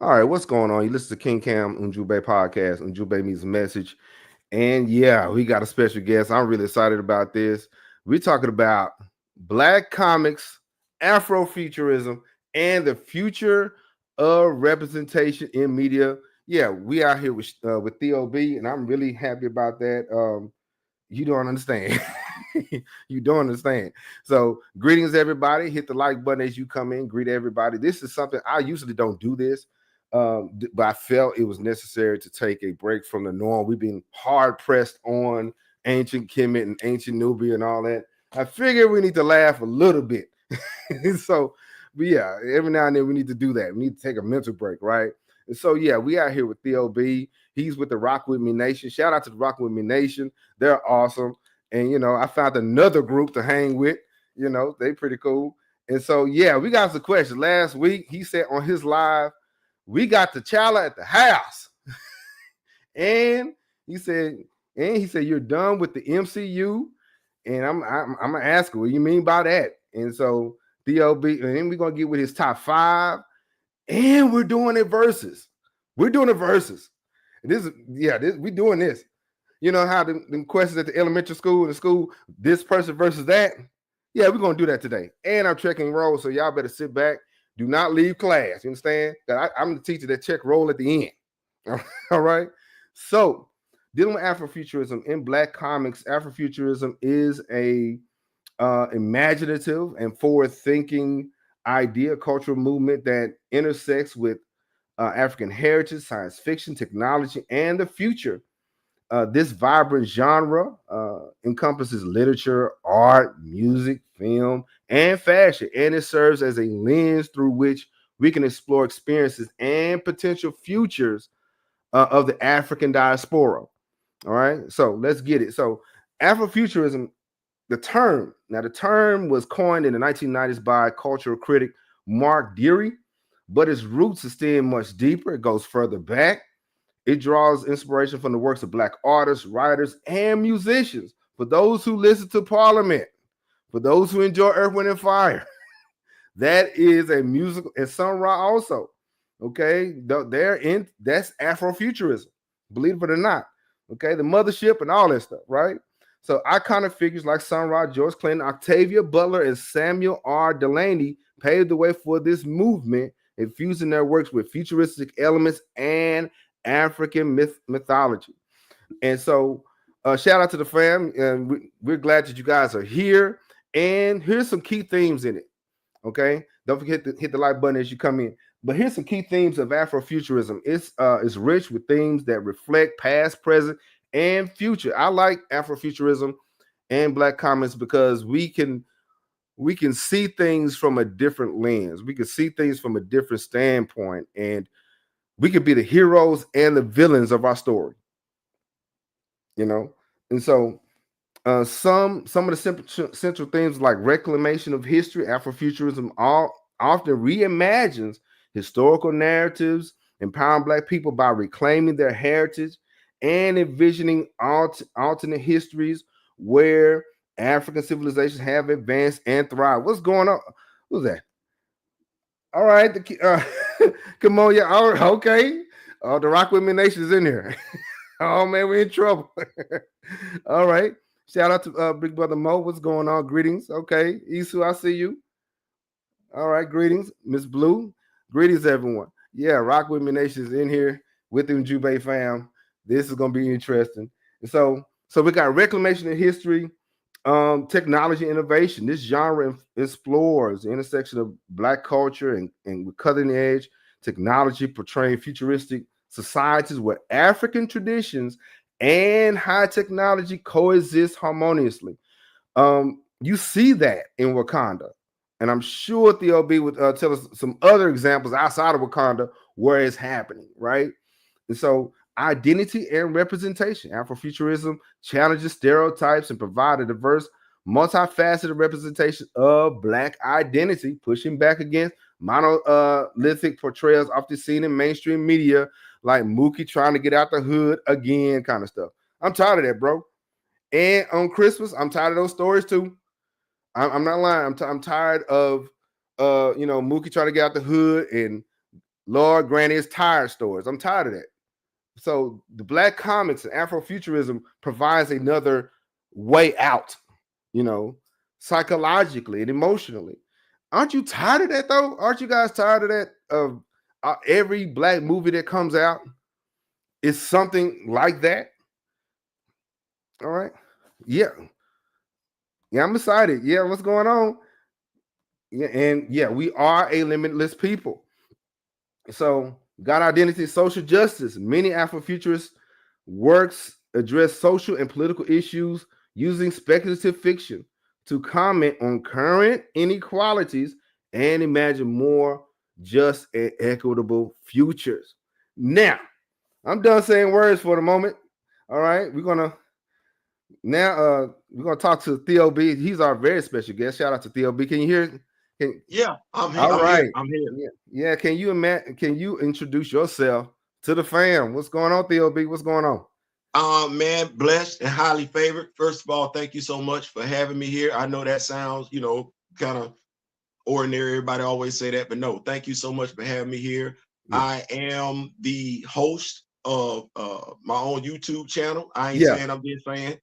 All right, what's going on? You listen to King Cam Ujumbe podcast. Ujumbe means message. And yeah, we got a special guest. I'm really excited about this. We're talking about Black comics, Afrofuturism, and the future of representation in media. Yeah, we out here with Theo B, and I'm really happy about that. You don't understand. You don't understand. So, greetings, everybody. Hit the like button as you come in. Greet everybody. This is something I usually don't do this, but I felt it was necessary to take a break from the norm. We've been hard pressed on ancient Kemet and ancient Nubia and all that. I figure we need to laugh a little bit. So, but yeah, every now and then we need to do that. We need to take a mental break, right? And so, yeah, we out here with Theo B. He's with the Rock With Me Nation. Shout out to the Rock With Me Nation. They're awesome. And, I found another group to hang with. They pretty cool. And so, yeah, we got some questions. Last week, he said on his live, we got the T'Challa at the house. and he said, you're done with the MCU. And I'm gonna ask him, what do you mean by that? And so Theo B, and then we're gonna get with his top 5. And we're doing it versus. We're doing it versus. We're doing this. You know how the questions at the elementary school and the school, this person versus that? Yeah, we're going to do that today. And I'm checking roll, so y'all better sit back. Do not leave class. You understand? I'm the teacher that check roll at the end. All right? So, dealing with Afrofuturism in Black comics, Afrofuturism is a imaginative and forward-thinking idea, cultural movement that intersects with African heritage, science fiction, technology, and the future. This vibrant genre encompasses literature, art, music, film, and fashion, and it serves as a lens through which we can explore experiences and potential futures of the African diaspora. All right, so let's get it. So, Afrofuturism, the term was coined in the 1990s by cultural critic Mark Deary, but its roots extend much deeper. It goes further back. It draws inspiration from the works of Black artists, writers, and musicians. For those who listen to Parliament, for those who enjoy Earth, Wind, and Fire, that is a musical, and Sun Ra also. Okay, that's Afrofuturism, believe it or not. Okay, the mothership and all that stuff, right? So iconic figures like Sun Ra, George Clinton, Octavia Butler, and Samuel R. Delaney paved the way for this movement, infusing their works with futuristic elements and African mythology. And so, shout out to the fam, and we're glad that you guys are here. And here's some key themes in it. Okay, don't forget to hit the like button as you come in. But here's some key themes of Afrofuturism. It's rich with themes that reflect past, present, and future. I like Afrofuturism and Black comics because we can see things from a different lens. We can see things from a different standpoint, and we could be the heroes and the villains of our story. And so some of the central themes like reclamation of history, Afrofuturism often reimagines historical narratives, empowering Black people by reclaiming their heritage and envisioning alternate histories where African civilizations have advanced and thrived. What's going on? Who's that? All right, come on, yeah. All right, okay. The Rock With Me Nation is in here. Oh man, we're in trouble. All right. Shout out to Big Brother Mo. What's going on? Greetings. Okay. Isu, I see you. All right. Greetings. Miss Blue. Greetings, everyone. Yeah, Rock With Me Nation is in here with the Ujumbe fam. This is gonna be interesting. And so we got reclamation in history, technology innovation. This genre explores the intersection of Black culture and with cutting edge technology, portraying futuristic societies where African traditions and high technology coexist harmoniously. You see that in Wakanda, and I'm sure Theo B would tell us some other examples outside of Wakanda where it's happening, right? And so, identity and representation. Afrofuturism challenges stereotypes and provide a diverse, multifaceted representation of Black identity, pushing back against monolithic portrayals often seen in mainstream media, like Mookie trying to get out the hood again, kind of stuff. I'm tired of that, bro. And on Christmas, I'm tired of those stories too. I'm not lying. I'm tired of Mookie trying to get out the hood and Lord Granny is tired stories. I'm tired of that. So the Black comics and Afrofuturism provides another way out, psychologically and emotionally. Aren't you tired of that though? Aren't you guys tired of that? Of every Black movie that comes out is something like that. All right. Yeah. Yeah, I'm excited. Yeah, what's going on? Yeah, and yeah, we are a limitless people. So, God identity, social justice. Many Afrofuturist works address social and political issues using speculative fiction to comment on current inequalities and imagine more just and equitable futures. Now, I'm done saying words for the moment. All right, we're gonna talk to Theo B. He's our very special guest. Shout out to Theo B. Can you hear? Yeah, I'm here. All right. I'm here. Yeah. Can you introduce yourself to the fam? What's going on, Theo B? What's going on? Man, blessed and highly favored. First of all, thank you so much for having me here. I know that sounds, kind of ordinary. Everybody always say that, but no, thank you so much for having me here. Yeah. I am the host of my own YouTube channel. I ain't saying I'm just saying,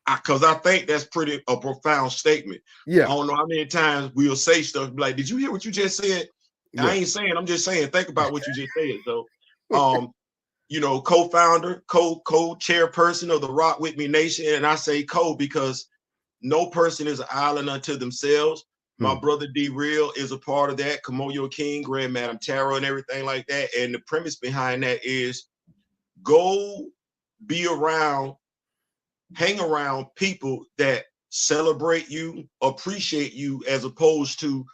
because I think that's a profound statement. Yeah. I don't know how many times we'll say stuff like, did you hear what you just said? Yeah. I ain't saying, I'm just saying, think about what you just said. So, co-founder, co-chairperson of the Rock With Me Nation. And I say because no person is an island unto themselves. My brother D Real is a part of that. Kamoyo King, Grand Madam Tarot, and everything like that. And the premise behind that is go be around, hang around people that celebrate you, appreciate you, as opposed to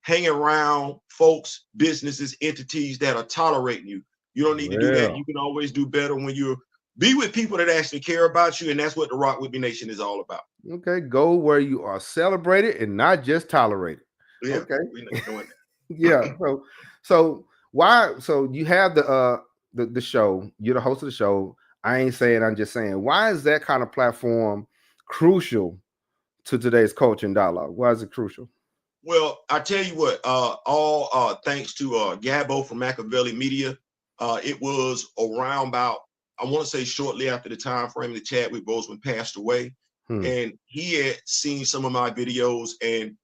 hang around folks, businesses, entities that are tolerating you. You don't need to do that. You can always do better when you be with people that actually care about you. And that's what the Rock With Me Nation is all about. Okay. Go where you are celebrated and not just tolerated. Yeah, okay. We're not doing that. Yeah. So why? So you have the show. You're the host of the show. I ain't saying. I'm just saying. Why is that kind of platform crucial to today's culture and dialogue? Why is it crucial? Well, I tell you what. All thanks to Gabbo from Machiavelli Media. It was around about, I want to say shortly after the time frame the Chadwick Boseman passed away. And he had seen some of my videos, and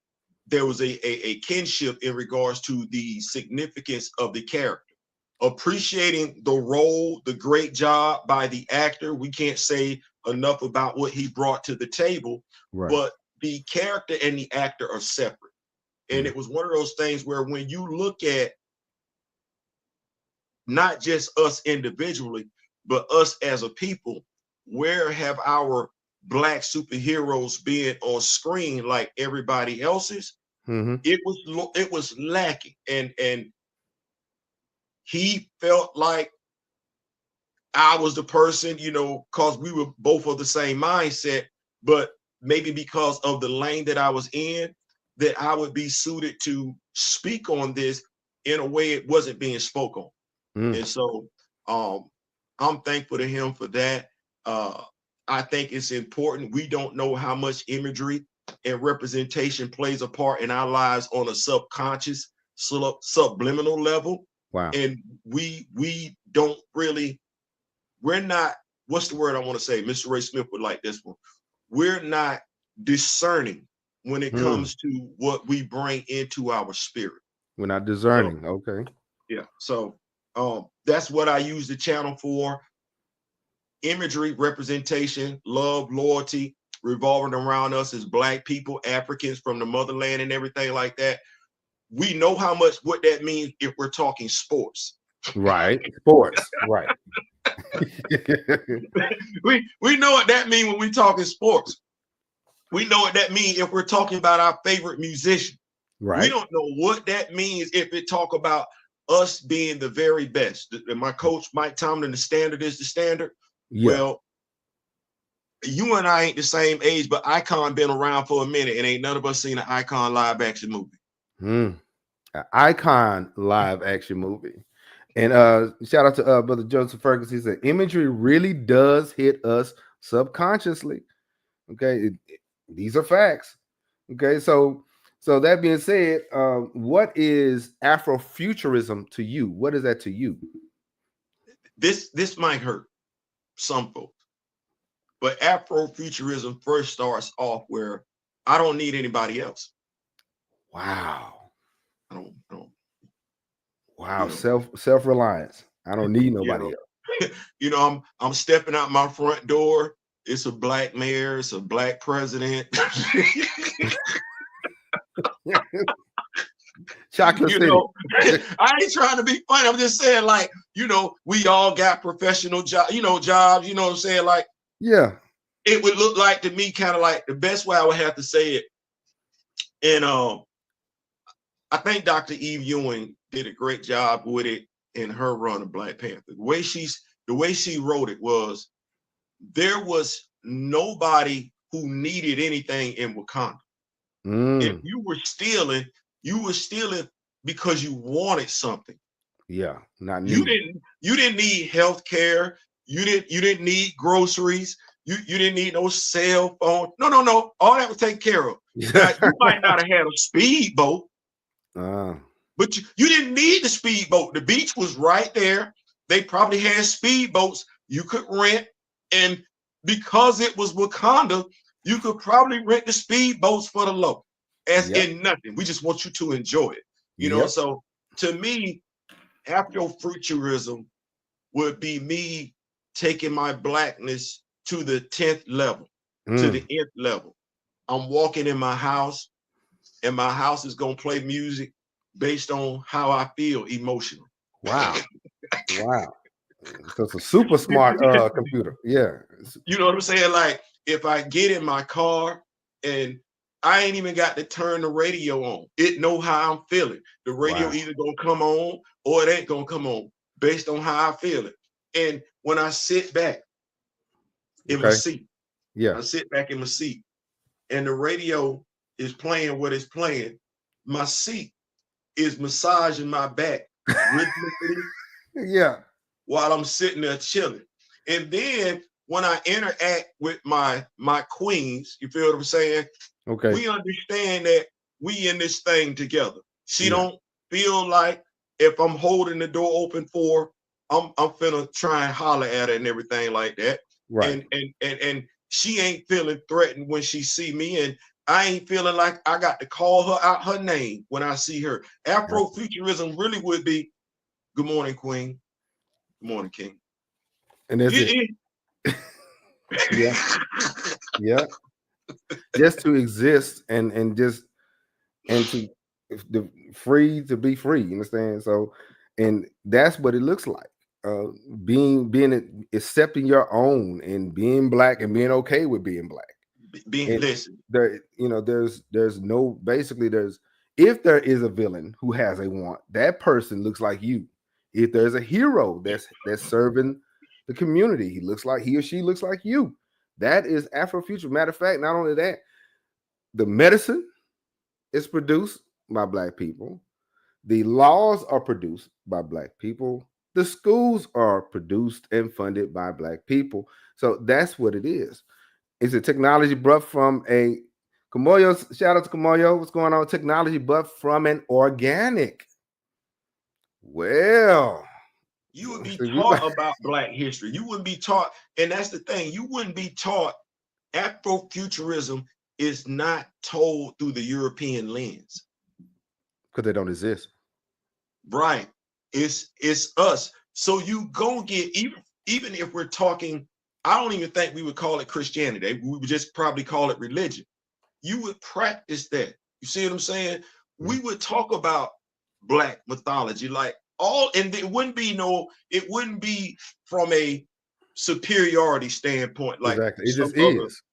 there was a kinship in regards to the significance of the character. Appreciating the role, the great job by the actor. We can't say enough about what he brought to the table, but the character and the actor are separate. And it was one of those things where when you look at not just us individually, but us as a people, where have our Black superheroes been on screen like everybody else's? It was lacking, and he felt like I was the person, because we were both of the same mindset, but maybe because of the lane that I was in, that I would be suited to speak on this in a way it wasn't being spoken on. And so I'm thankful to him for that. I think it's important. We don't know how much imagery and representation plays a part in our lives on a subconscious, subliminal level. Wow. And we don't really, we're not, what's the word I want to say? Mr. Ray Smith would like this one. We're not discerning when it comes to what we bring into our spirit. We're not discerning. So, okay. Yeah. So that's what I use the channel for. Imagery, representation, love, loyalty, revolving around us as Black people, Africans from the motherland and everything like that. We know how much what that means if we're talking sports. Right. Sports. Right. we know what that means when we're talking sports. We know what that means if we're talking about our favorite musician. Right. We don't know what that means if it talk about us being the very best. My coach, Mike Tomlin, the standard is the standard. Yeah. Well, you and I ain't the same age, but Icon been around for a minute, and ain't none of us seen an Icon live action movie. An Icon live action movie. And shout out to Brother Joseph Ferguson. He said imagery really does hit us subconsciously. Okay, these are facts. Okay, so So that being said, what is Afrofuturism to you? What is that to you? This might hurt some folks, but Afrofuturism first starts off where I don't need anybody else. Wow. I don't Wow. Self-reliance. I don't need nobody else. I'm stepping out my front door. It's a black mayor. It's a black president. Chocolate City. I ain't trying to be funny. I'm just saying, like, we all got professional jobs, jobs, you know what I'm saying? Like, yeah, it would look like to me kind of like the best way I would have to say it. And I think Dr. Eve Ewing did a great job with it in her run of Black Panther. The way she wrote it was, there was nobody who needed anything in Wakanda. If you were stealing because you wanted something. Yeah, not need. You didn't need health care. You didn't need groceries. You didn't need no cell phone. No. All that was taken care of. Now, you might not have had a speedboat, but you didn't need the speedboat. The beach was right there. They probably had speedboats you could rent, and because it was Wakanda, you could probably rent the speedboats for the low, as in nothing. We just want you to enjoy it, you know. So to me, Afrofuturism would be me taking my blackness to the 10th level, to the nth level. I'm walking in my house, and my house is gonna play music based on how I feel emotionally. Wow. Wow. So it's a super smart computer. Yeah. You know what I'm saying? Like, if I get in my car and I ain't even got to turn the radio on, it know how I'm feeling. The radio either gonna come on or it ain't gonna come on based on how I feel it. And when I sit back in my seat, I sit back in my seat, and the radio is playing what it's playing, my seat is massaging my back rhythmically, while I'm sitting there chilling. And then when I interact with my queens, you feel what I'm saying? Okay. We understand that we in this thing together. She don't feel like if I'm holding the door open for her, I'm finna try and holler at her and everything like that. Right. And she ain't feeling threatened when she see me, and I ain't feeling like I got to call her out her name when I see her. Afrofuturism really would be, good morning, queen. Good morning, king. And that's it. Yeah. Just to exist and to free to be free. You understand? So, and that's what it looks like. Being accepting your own and being black and being okay with being black. Listen. There's no, basically if there is a villain who has a want, that person looks like you. If there's a hero that's serving the community, he or she looks like you. That is Afrofuture. Matter of fact, not only that, the medicine is produced by black people. The laws are produced by black people. The schools are produced and funded by black people. So that's what it is. It's a technology brought from a Kamoyo. Shout out to Kamoyo. What's going on? Technology but from an organic. Well, you would be taught about black history. You wouldn't be taught, and that's the thing. You wouldn't be taught. Afrofuturism is not told through the European lens because they don't exist. Right. It's us. So you go get, even if we're talking, I don't even think we would call it Christianity. We would just probably call it religion. You would practice that. You see what I'm saying? We would talk about black mythology, like and it wouldn't be from a superiority standpoint, like exactly. It just is.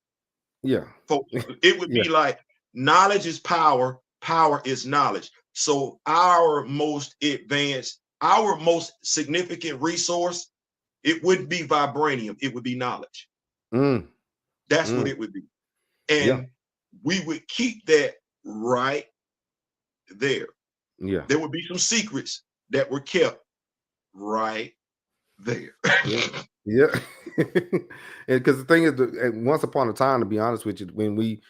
Yeah. Folks, it would be like, knowledge is power, power is knowledge. So our most advanced, our most significant resource, it wouldn't be vibranium, it would be knowledge. That's what it would be. And we would keep that right there. Yeah. There would be some secrets that were kept right there. Yeah. Because the thing is, once upon a time, to be honest with you, when we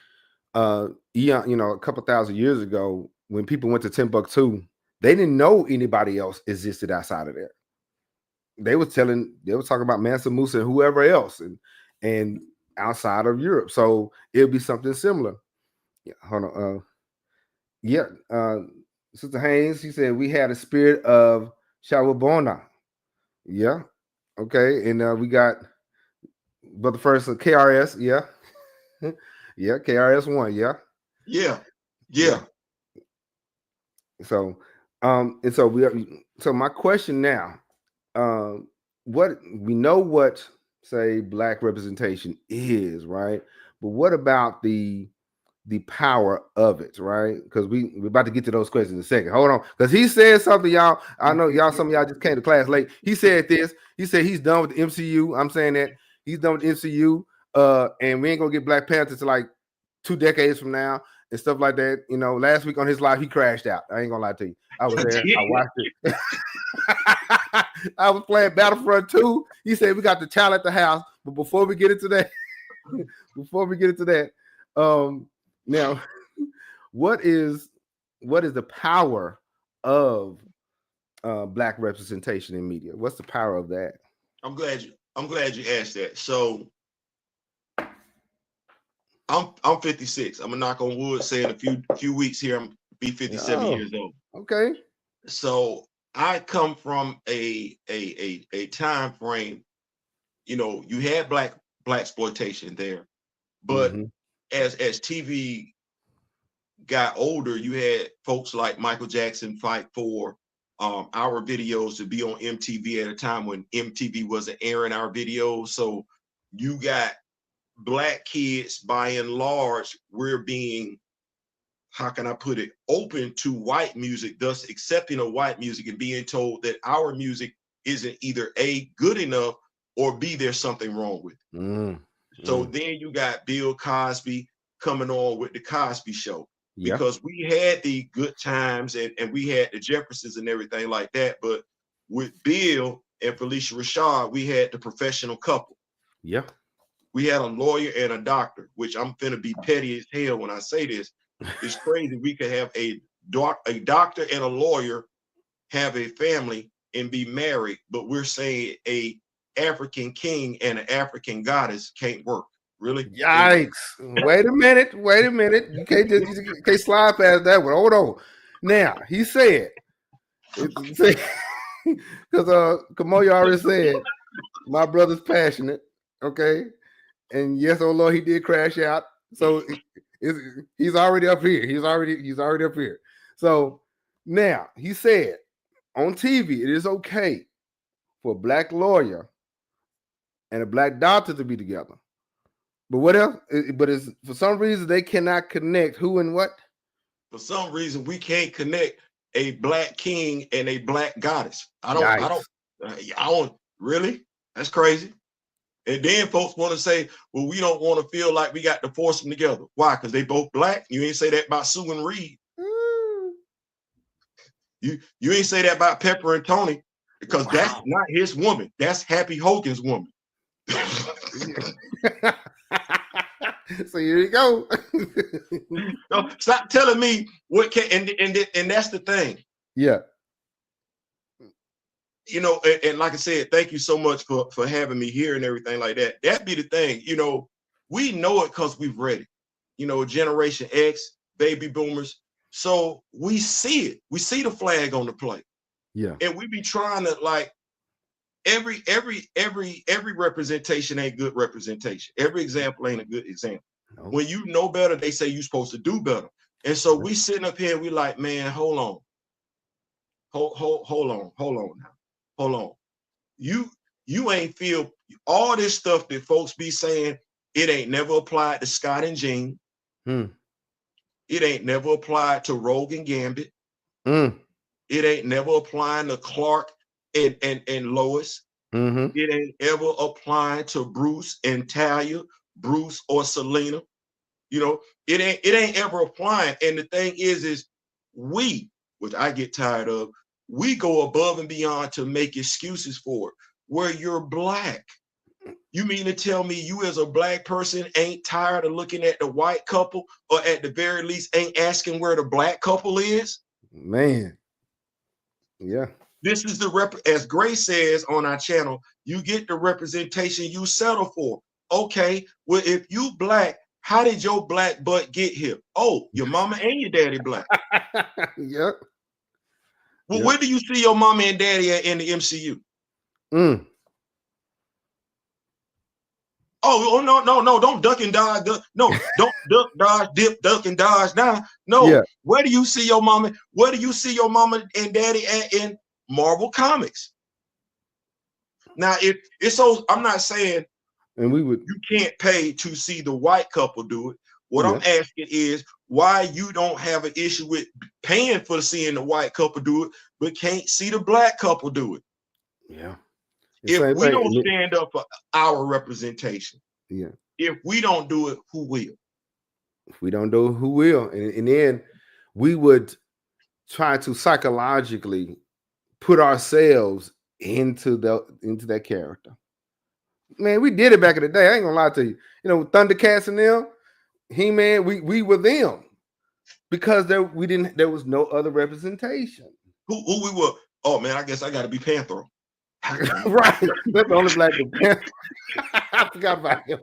you know, a couple thousand years ago, when people went to Timbuktu, they didn't know anybody else existed outside of there. They were talking about Mansa Musa and whoever else, and outside of Europe. So it'll be something similar. Yeah, hold on. Yeah, Sister Haynes, she said we had a spirit of Shawabona. Yeah, okay, and we got, but the first KRS, yeah, yeah, KRS-One, yeah, Yeah. yeah. Yeah. So, and so we are. So my question now, what we know what say Black representation is, right? But what about the power of it, right? Because we're about to get to those questions in a second. Hold on, because he said something, y'all. I know y'all. Some of y'all just came to class late. He said this. He said he's done with the MCU. I'm saying that he's done with the MCU. And we ain't gonna get Black Panther to like 2 decades from now and stuff like that. You know, last week on his live, he crashed out. I ain't gonna lie to you. I was there. I watched it. I was playing Battlefront 2. He said we got the child at the house, but before we get into that, now, what is the power of Black representation in media? What's the power of that? I'm glad you asked that. So I'm 56. I'm gonna knock on wood, say in a few weeks here, I'm be 57 years old. Okay. So I come from a time frame, you know, you had black exploitation there, but as TV got older, you had folks like Michael Jackson fight for our videos to be on MTV at a time when MTV wasn't airing our videos. So you got Black kids, by and large, we're being, how can I put it, open to white music, thus accepting of white music and being told that our music isn't either A, good enough, or B, there's something wrong with it. So then you got Bill Cosby coming on with the Cosby Show. Yeah. Because we had the Good Times and we had the Jeffersons and everything like that. But with Bill and Felicia Rashad, we had the professional couple. Yeah. We had a lawyer and a doctor, which I'm finna be petty as hell when I say this. It's crazy. We could have a doctor and a lawyer have a family and be married, but we're saying a African king and an African goddess can't work. Really? Yikes. Wait a minute. You can't slide past that one. Hold on. Now, he said, because Kamoya already said, my brother's passionate. Okay. And yes, oh Lord, he did crash out. So he's already up here. He's already up here. So now he said on TV, it is okay for a Black lawyer and a Black doctor to be together. But what else? But it's, for some reason they cannot connect who and what. For some reason we can't connect a Black king and a Black goddess. I don't really. That's crazy. And then folks want to say, well, we don't want to feel like we got to force them together. Why? Because they both Black. You ain't say that about Sue and Reed. You ain't say that about Pepper and Tony, because that's not his woman. That's Happy Hogan's woman. So here you go. No, stop telling me what can, and that's the thing. Yeah. You know, and like I said, thank you so much for having me here and everything like that. That'd be the thing. You know, we know it because we've read it. You know, Generation X, baby boomers. So we see it. We see the flag on the plate. Yeah. And we be trying to, like, every representation ain't good representation. Every example ain't a good example. No. When you know better, they say you're supposed to do better. And so we sitting up here and we like, man, hold on. Hold on now. Hold on. You ain't feel all this stuff that folks be saying, it ain't never applied to Scott and Jean. It ain't never applied to Rogue and Gambit. It ain't never applying to Clark and Lois. It ain't ever applying to Bruce and Talia, Bruce or Selena. You know, it ain't ever applying. And the thing is we, which I get tired of, we go above and beyond to make excuses for it. Where you're Black, You mean to tell me you as a black person ain't tired of looking at the white couple, or at the very least ain't asking where the black couple is? Man. Yeah. This is as Grace says on our channel, you get the representation you settle for. Okay, well, if you black, how did your black butt get here? Oh, your mama and your daddy black. Yep. Well, where do you see your mama and daddy at in the MCU? Oh, no, don't duck and dodge. No, don't duck, dodge, dip, duck and dodge now. No, where do you see your mama? Where do you see your mama and daddy at in Marvel Comics? Now, if it's so, I'm not saying you can't pay to see the white couple do it. What I'm asking is why you don't have an issue with paying for seeing the white couple do it, but can't see the black couple do it. Yeah. If we don't stand up for our representation, if we don't do it, who will? If we don't do it, who will? And then we would try to psychologically put ourselves into that character. Man, we did it back in the day. I ain't gonna lie to you. You know, Thundercats and them, He-Man, we were them because there was no other representation. Who we were? Oh man, I guess I gotta be Panther. Right. That's the only black Panther. I forgot about him.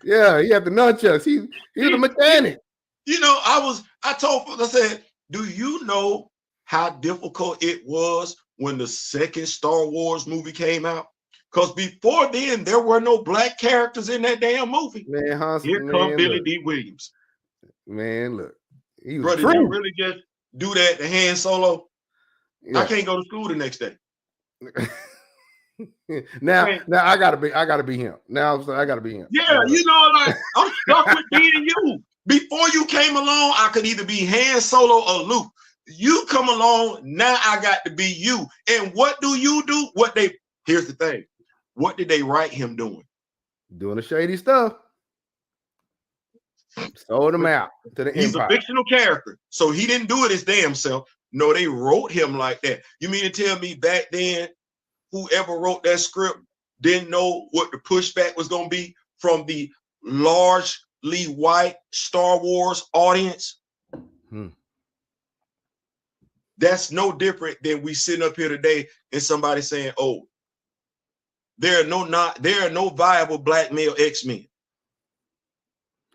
Yeah, he had the nunchucks. He was a mechanic. You know, I told folks, I said, do you know how difficult it was when the second Star Wars movie came out? Because before then, there were no black characters in that damn movie. Man, Here come Billy D. Williams. Man, look. Bro, did you really just do that to Han Solo? Yeah. I can't go to school the next day. now I gotta be him. Now I gotta be him. Yeah, you know, like I'm stuck with being you. Before you came along, I could either be Han Solo or Luke. You come along, now I got to be you. And what do you do? Here's the thing. What did they write him doing? Doing the shady stuff. Sold him out to the He's Empire. A fictional character, so he didn't do it his damn self. No, they wrote him like that. You mean to tell me back then, whoever wrote that script didn't know what the pushback was going to be from the largely white Star Wars audience? That's no different than we sitting up here today and somebody saying, "Oh, there are no viable black male X-Men."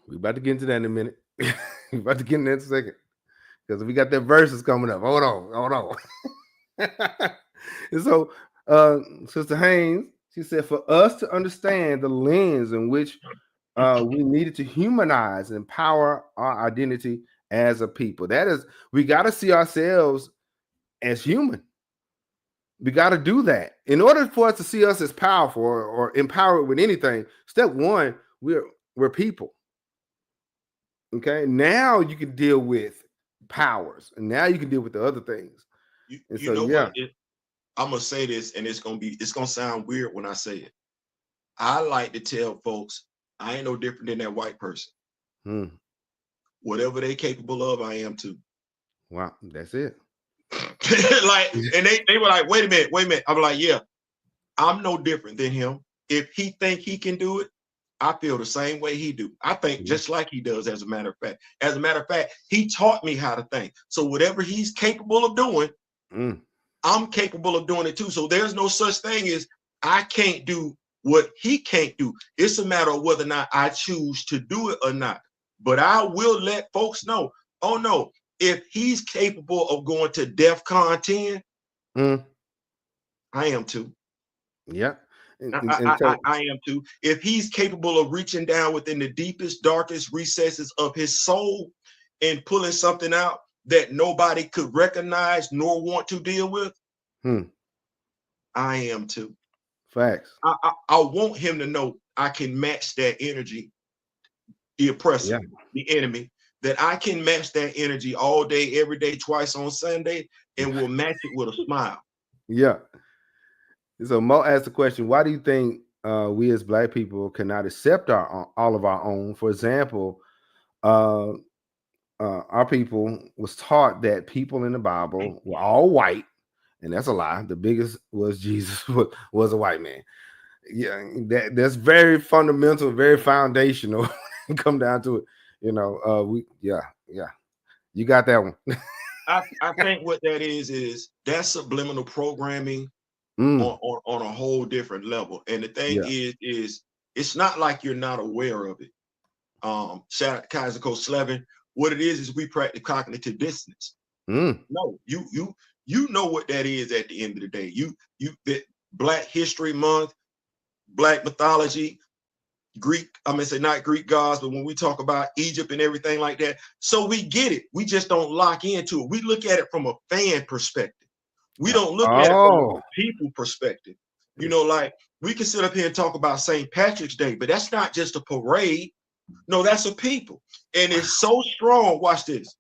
We about to get into that in a minute. We about to get in that in a second. Because we got that verses coming up. Hold on. And so Sister Haynes, she said, for us to understand the lens in which we needed to humanize and empower our identity as a people. That is, we got to see ourselves as human. We got to do that. In order for us to see us as powerful or empowered with anything, step one, we're people. Okay, now you can deal with powers, and now you can deal with the other things. You know what? I'm gonna say this, and it's gonna sound weird when I say it. I like to tell folks I ain't no different than that white person. Whatever they capable of, I am too. Wow, that's it. Like, and they were like, wait a minute. I'm like, yeah, I'm no different than him. If he think he can do it, I feel the same way he do. I think just like he does, as a matter of fact. As a matter of fact, he taught me how to think. So whatever he's capable of doing, I'm capable of doing it too. So there's no such thing as I can't do what he can't do. It's a matter of whether or not I choose to do it or not. But I will let folks know, oh no, if he's capable of going to DEFCON 10, I am too. Yeah. I am too. If he's capable of reaching down within the deepest, darkest recesses of his soul and pulling something out that nobody could recognize nor want to deal with, I am too. Facts. I want him to know I can match that energy, the oppressor, the enemy, that I can match that energy all day, every day, twice on Sunday, and we'll match it with a smile. Yeah. So Mo asked the question, why do you think we as black people cannot accept all of our own? For example, our people was taught that people in the Bible were all white, and that's a lie. The biggest was Jesus was a white man. Yeah, that's very fundamental, very foundational. Come down to it, yeah, you got that one. I think what that is that's subliminal programming Mm, on a whole different level. And the thing yeah. is it's not like you're not aware of it. Shout out to Kaiser Coach Slevin. What it is we practice cognitive dissonance. Mm, No, you know what that is at the end of the day. You that Black History Month, Black mythology, Greek, I'm gonna say not Greek gods, but when we talk about Egypt and everything like that, so we get it. We just don't lock into it. We look at it from a fan perspective. We don't look at it from oh, a people perspective. You know, like we can sit up here and talk about St. Patrick's Day, but that's not just a parade. No, that's a people. And it's so strong. Watch this.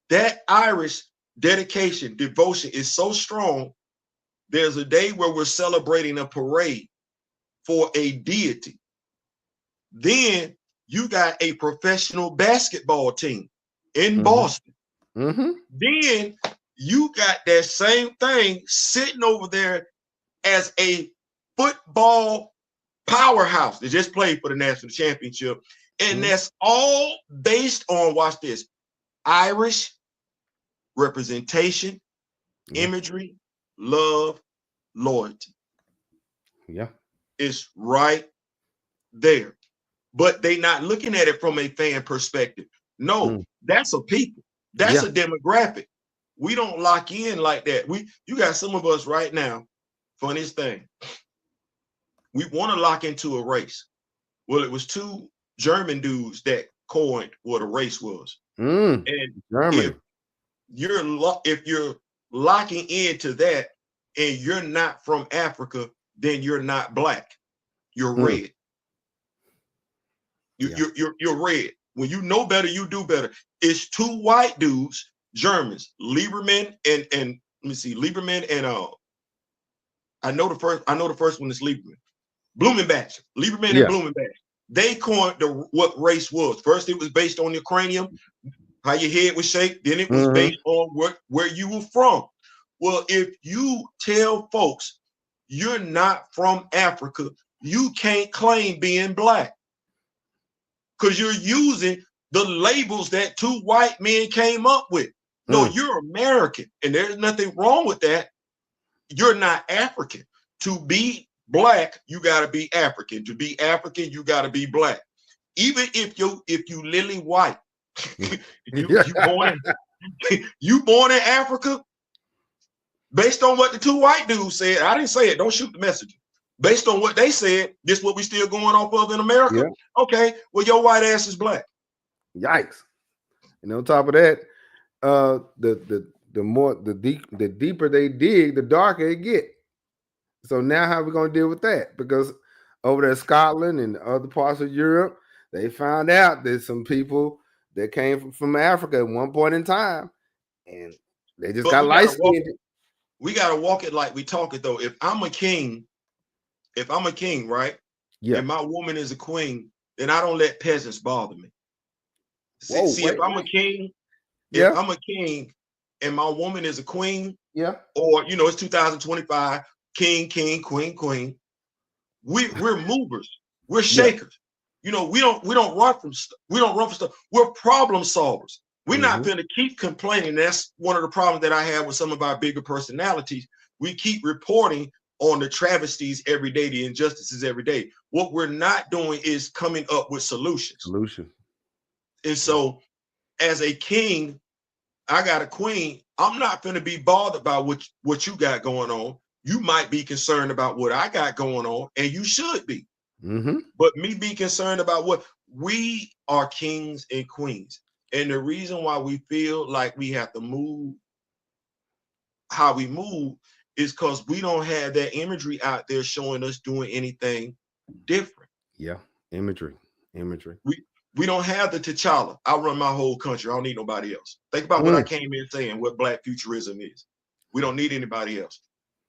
That Irish dedication, devotion is so strong. There's a day where we're celebrating a parade for a deity. Then you got a professional basketball team in Boston. Mm-hmm. Then you got that same thing sitting over there as a football powerhouse. They just played for the national championship. And that's all based on, watch this, Irish representation, imagery, love, loyalty. Yeah. It's right there. But they not looking at it from a fan perspective. No, that's a people. That's a demographic. We don't lock in like that. You got some of us right now, funniest thing, we want to lock into a race. Well, it was two German dudes that coined what a race was. And Germany. if you're locking into that and you're not from Africa, then you're not Black. You're red. You're red. When you know better, you do better. It's two white dudes, Germans, Lieberman and let me see, Lieberman and I know the first one is Lieberman. Blumenbach. Lieberman and Blumenbach. They coined what race was. First, it was based on your cranium, how your head was shaped. Then it was based on where you were from. Well, if you tell folks you're not from Africa, you can't claim being Black because you're using the labels that two white men came up with. No, you're American, and there's nothing wrong with that. You're not African. To be Black, you got to be African. To be African, you got to be Black. Even if you lily white, you born in Africa, based on what the two white dudes said. I didn't say it. Don't shoot the messenger. Based on what they said, this is what we still going off of in America. Yeah. Okay, well, your white ass is Black. Yikes! And on top of that, the deeper they dig, the darker it get. So now how are we going to deal with that? Because over there in Scotland and other parts of Europe, they found out there's some people that came from Africa at one point in time, and they just got light skinned. We got to walk it like we talk it, though. If I'm a king, right? Yeah. And my woman is a queen, then I don't let peasants bother me. If I'm a king, if I'm a king and my woman is a queen, or it's 2025, king, queen. We're movers, we're shakers. We don't run from stuff. We don't run from stuff. We're problem solvers. We're not going to keep complaining. That's one of the problems that I have with some of our bigger personalities. We keep reporting on the travesties every day, the injustices every day. What we're not doing is coming up with solutions. And so as a king, I got a queen. I'm not going to be bothered by what you got going on. You might be concerned about what I got going on, and you should be. But me be concerned about what we are kings and queens. And the reason why we feel like we have to move how we move is because we don't have that imagery out there showing us doing anything different. Yeah, imagery. We don't have the T'Challa. I run my whole country. I don't need nobody else. Think about what I came in saying, what Black futurism is. We don't need anybody else.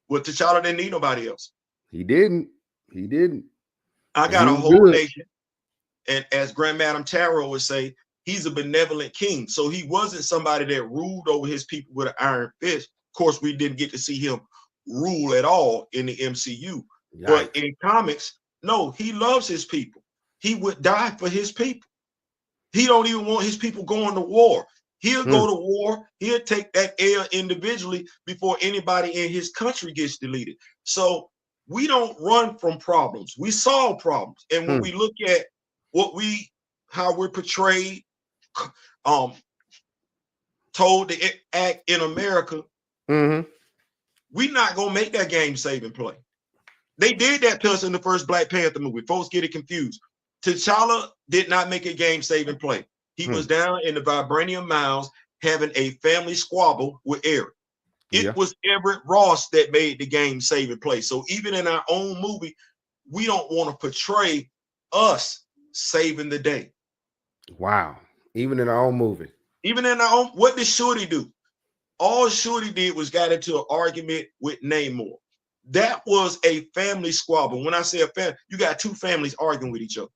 Well, T'Challa didn't need nobody else. He didn't. I got a whole nation. And as Grand Madam Tarot would say, he's a benevolent king. So he wasn't somebody that ruled over his people with an iron fist. Of course, we didn't get to see him rule at all in the MCU. But Yikes. in comics, no, he loves his people. He would die for his people. He don't even want his people going to war. He'll go to war. He'll take that L individually before anybody in his country gets deleted. So we don't run from problems. We solve problems. And when we look at how we're portrayed, told to act in America, we're not gonna make that game saving play. They did that to us in the first Black Panther movie. Folks get it confused. T'Challa did not make a game saving play. He was down in the Vibranium Mounds having a family squabble with Eric. It was Everett Ross that made the game saving play. So even in our own movie, we don't want to portray us saving the day. Wow. Even in our own movie. Even in our own, what did Shorty do? All Shorty did was got into an argument with Namor. That was a family squabble. When I say a family, you got two families arguing with each other.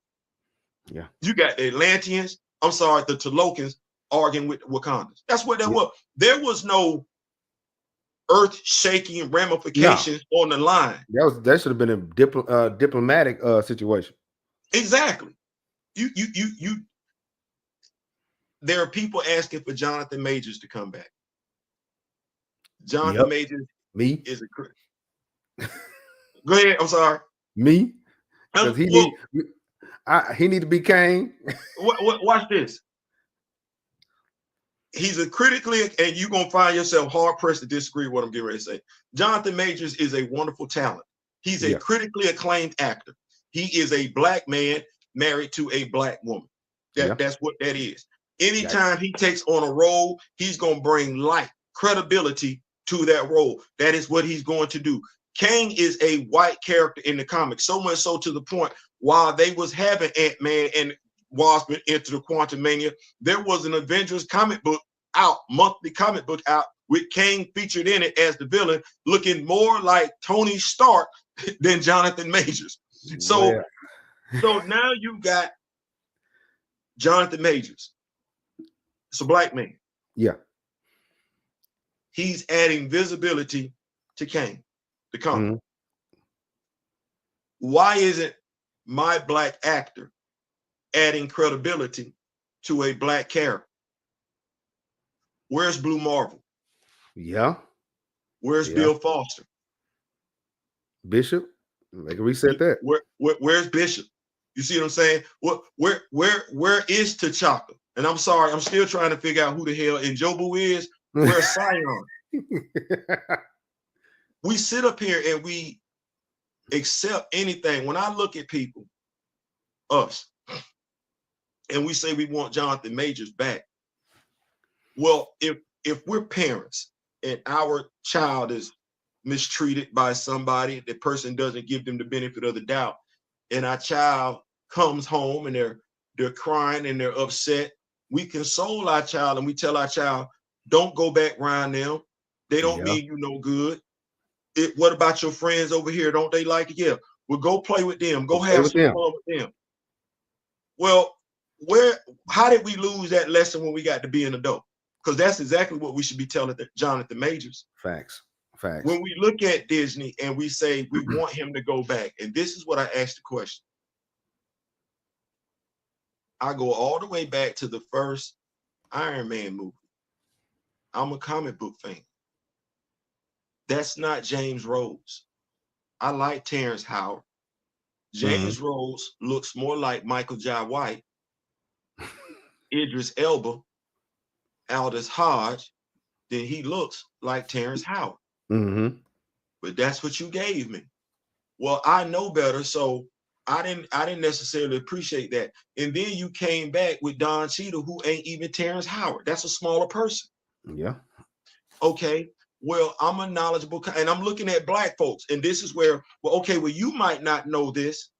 Yeah. You got the Atlanteans, I'm sorry, the Tolokans arguing with Wakandans. That's what that was. There was no earth-shaking ramifications on the line. That should have been a diplomatic situation. Exactly. There are people asking for Jonathan Majors to come back. Jonathan Majors is a critic. Go ahead. I'm sorry. Me? Because he need to be Kang. Watch this. He's a critically, and you're going to find yourself hard-pressed to disagree with what I'm getting ready to say. Jonathan Majors is a wonderful talent. He's a critically acclaimed actor. He is a Black man married to a Black woman. That's what that is. Anytime he takes on a role, he's going to bring light, credibility to that role. That is what he's going to do. Kang is a white character in the comics, so much so to the point while they was having Ant-Man and Wasp Enter the Quantumania, there was an Avengers comic book out, monthly comic book out, with Kang featured in it as the villain, looking more like Tony Stark than Jonathan Majors. So now you got Jonathan Majors. It's a Black man. Yeah. He's adding visibility to Kang, the comic. Why isn't my Black actor adding credibility to a Black character? Where's Blue Marvel? Yeah. Where's Bill Foster? Bishop? They can reset that. Where's Bishop? You see what I'm saying? Where is T'Chaka? And I'm sorry, I'm still trying to figure out who the hell Njobu is. Where's Sion? We sit up here and we accept anything. When I look at people, us, and we say we want Jonathan Majors back. Well, if we're parents and our child is mistreated by somebody, the person doesn't give them the benefit of the doubt, and our child comes home and they're crying and they're upset, we console our child and we tell our child, don't go back around them. They don't mean you no good. What about your friends over here? Don't they like it? Yeah. Well, go play with them. Go have some fun with them. Well, how did we lose that lesson when we got to be an adult? Because that's exactly what we should be telling Jonathan Majors. Facts. When we look at Disney and we say we want him to go back, and this is what I asked the question. I go all the way back to the first Iron Man movie. I'm a comic book fan. That's not James Rhodes. I like Terrence Howard. James Rhodes looks more like Michael Jai White, Idris Elba, Aldous Hodge, than he looks like Terrence Howard. But that's what you gave me. Well, I know better, so I didn't necessarily appreciate that. And then you came back with Don Cheadle, who ain't even Terrence Howard. That's a smaller person. Yeah. Okay. Well, I'm a knowledgeable, and I'm looking at Black folks, and this is where, well, you might not know this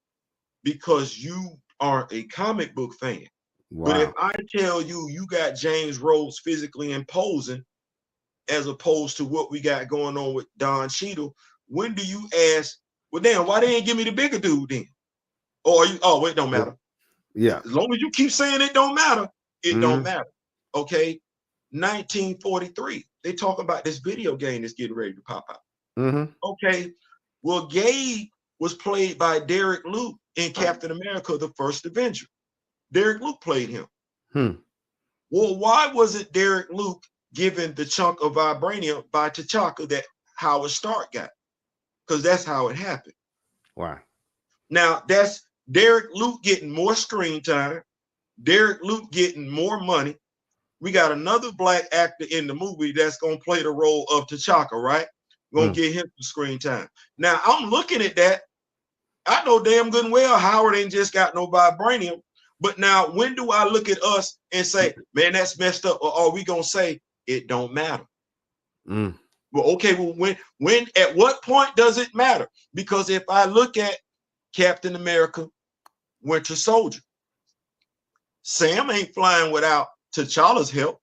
because you aren't a comic book fan. Wow. But if I tell you, you got James Rhodes physically imposing, as opposed to what we got going on with Don Cheadle, when do you ask, well, damn, why they ain't give me the bigger dude then? Or it don't matter. Yeah. As long as you keep saying it don't matter, it don't matter. Okay. 1943. They talk about this video game that's getting ready to pop out. Okay. Well, Gabe was played by Derek Luke in Captain America: The First Avenger. Derek Luke played him. Well, why wasn't Derek Luke given the chunk of vibranium by T'Chaka that Howard Stark got? Because that's how it happened. Wow. Now, that's Derek Luke getting more screen time, Derek Luke getting more money. We got another black actor in the movie that's going to play the role of T'Chaka, right? Going to get him some screen time. Now, I'm looking at that. I know damn good and well Howard ain't just got no vibranium. But now, when do I look at us and say, man, that's messed up? Or are we going to say, it don't matter? Well, okay, well, when, at what point does it matter? Because if I look at Captain America, Winter Soldier, Sam ain't flying without T'Challa's help.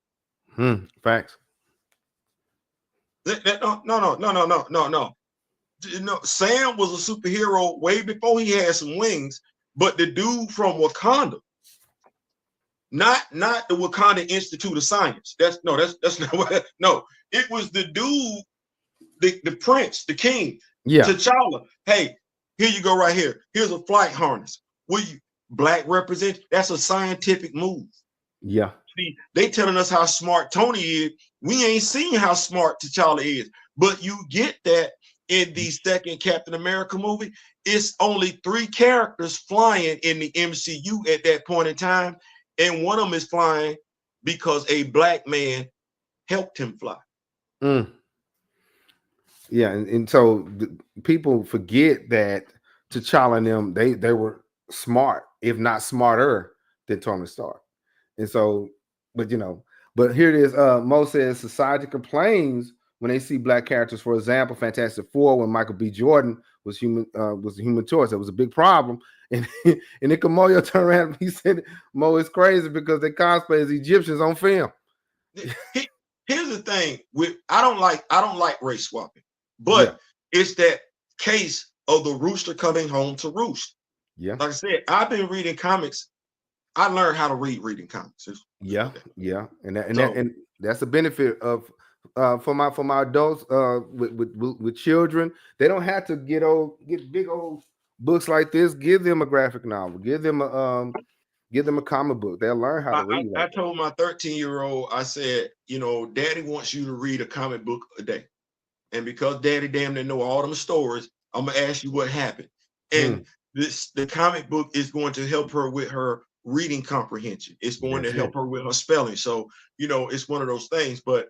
Facts. No. Sam was a superhero way before he had some wings, but the dude from Wakanda, not the Wakanda Institute of Science. That's not what. No, it was the dude, the prince, the king, T'Challa. Hey, here you go, right here. Here's a flight harness. Will you black represent? That's a scientific move. Yeah. See, they telling us how smart Tony is. We ain't seen how smart T'Challa is, but you get that in the second Captain America movie. It's only 3 characters flying in the MCU at that point in time, and one of them is flying because a black man helped him fly. Yeah, and so people forget that T'Challa and them, they were smart, if not smarter than Tony Stark. And so, but here it is. Mo says society complains when they see black characters. For example, Fantastic Four, when Michael B. Jordan was the Human Torch, that was a big problem. And then Killmonger turned around and he said, Mo, is crazy because they cosplay as Egyptians on film. Here's the thing: I don't like race swapping, but it's that case of the rooster coming home to roost. Yeah, like I said, I've been reading comics. I learned how to reading comics. And that's the benefit of for my adults with children. They don't have to get big old books like this. Give them a graphic novel. Give them a comic book. They'll learn how to read. I told my 13-year-old, I said, Daddy wants you to read a comic book a day, and because Daddy damn near know all them stories, I'm gonna ask you what happened. And the comic book is going to help her with her reading comprehension. It's going to help her with her spelling. So, it's one of those things. But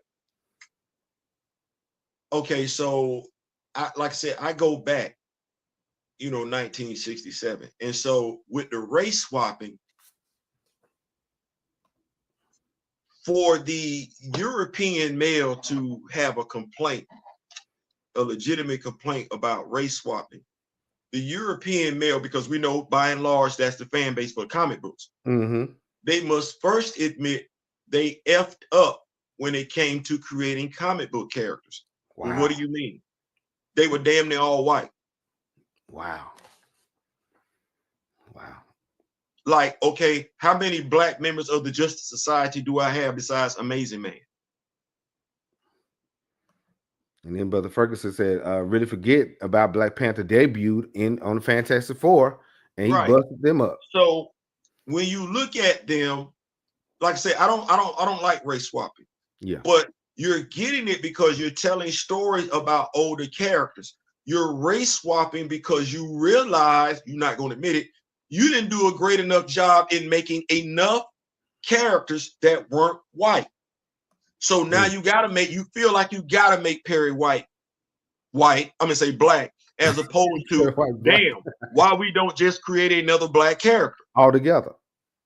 okay, so like I said, I go back, 1967. And so with the race swapping, for the European male to have a legitimate complaint about race swapping, the European male, because we know by and large that's the fan base for comic books, they must first admit they effed up when it came to creating comic book characters. Wow. Well, what do you mean? They were damn near all white. Wow. Like, okay, how many black members of the Justice Society do I have besides Amazing Man? And then Brother Ferguson said, really forget about Black Panther debuted on the Fantastic Four, and he busted them up. So when you look at them, like I said, I don't like race swapping. Yeah. But you're getting it because you're telling stories about older characters. You're race swapping because you realize, you're not going to admit it, you didn't do a great enough job in making enough characters that weren't white. So now you feel like you gotta make Perry white. I'm gonna say black, as opposed to damn, why we don't just create another black character altogether.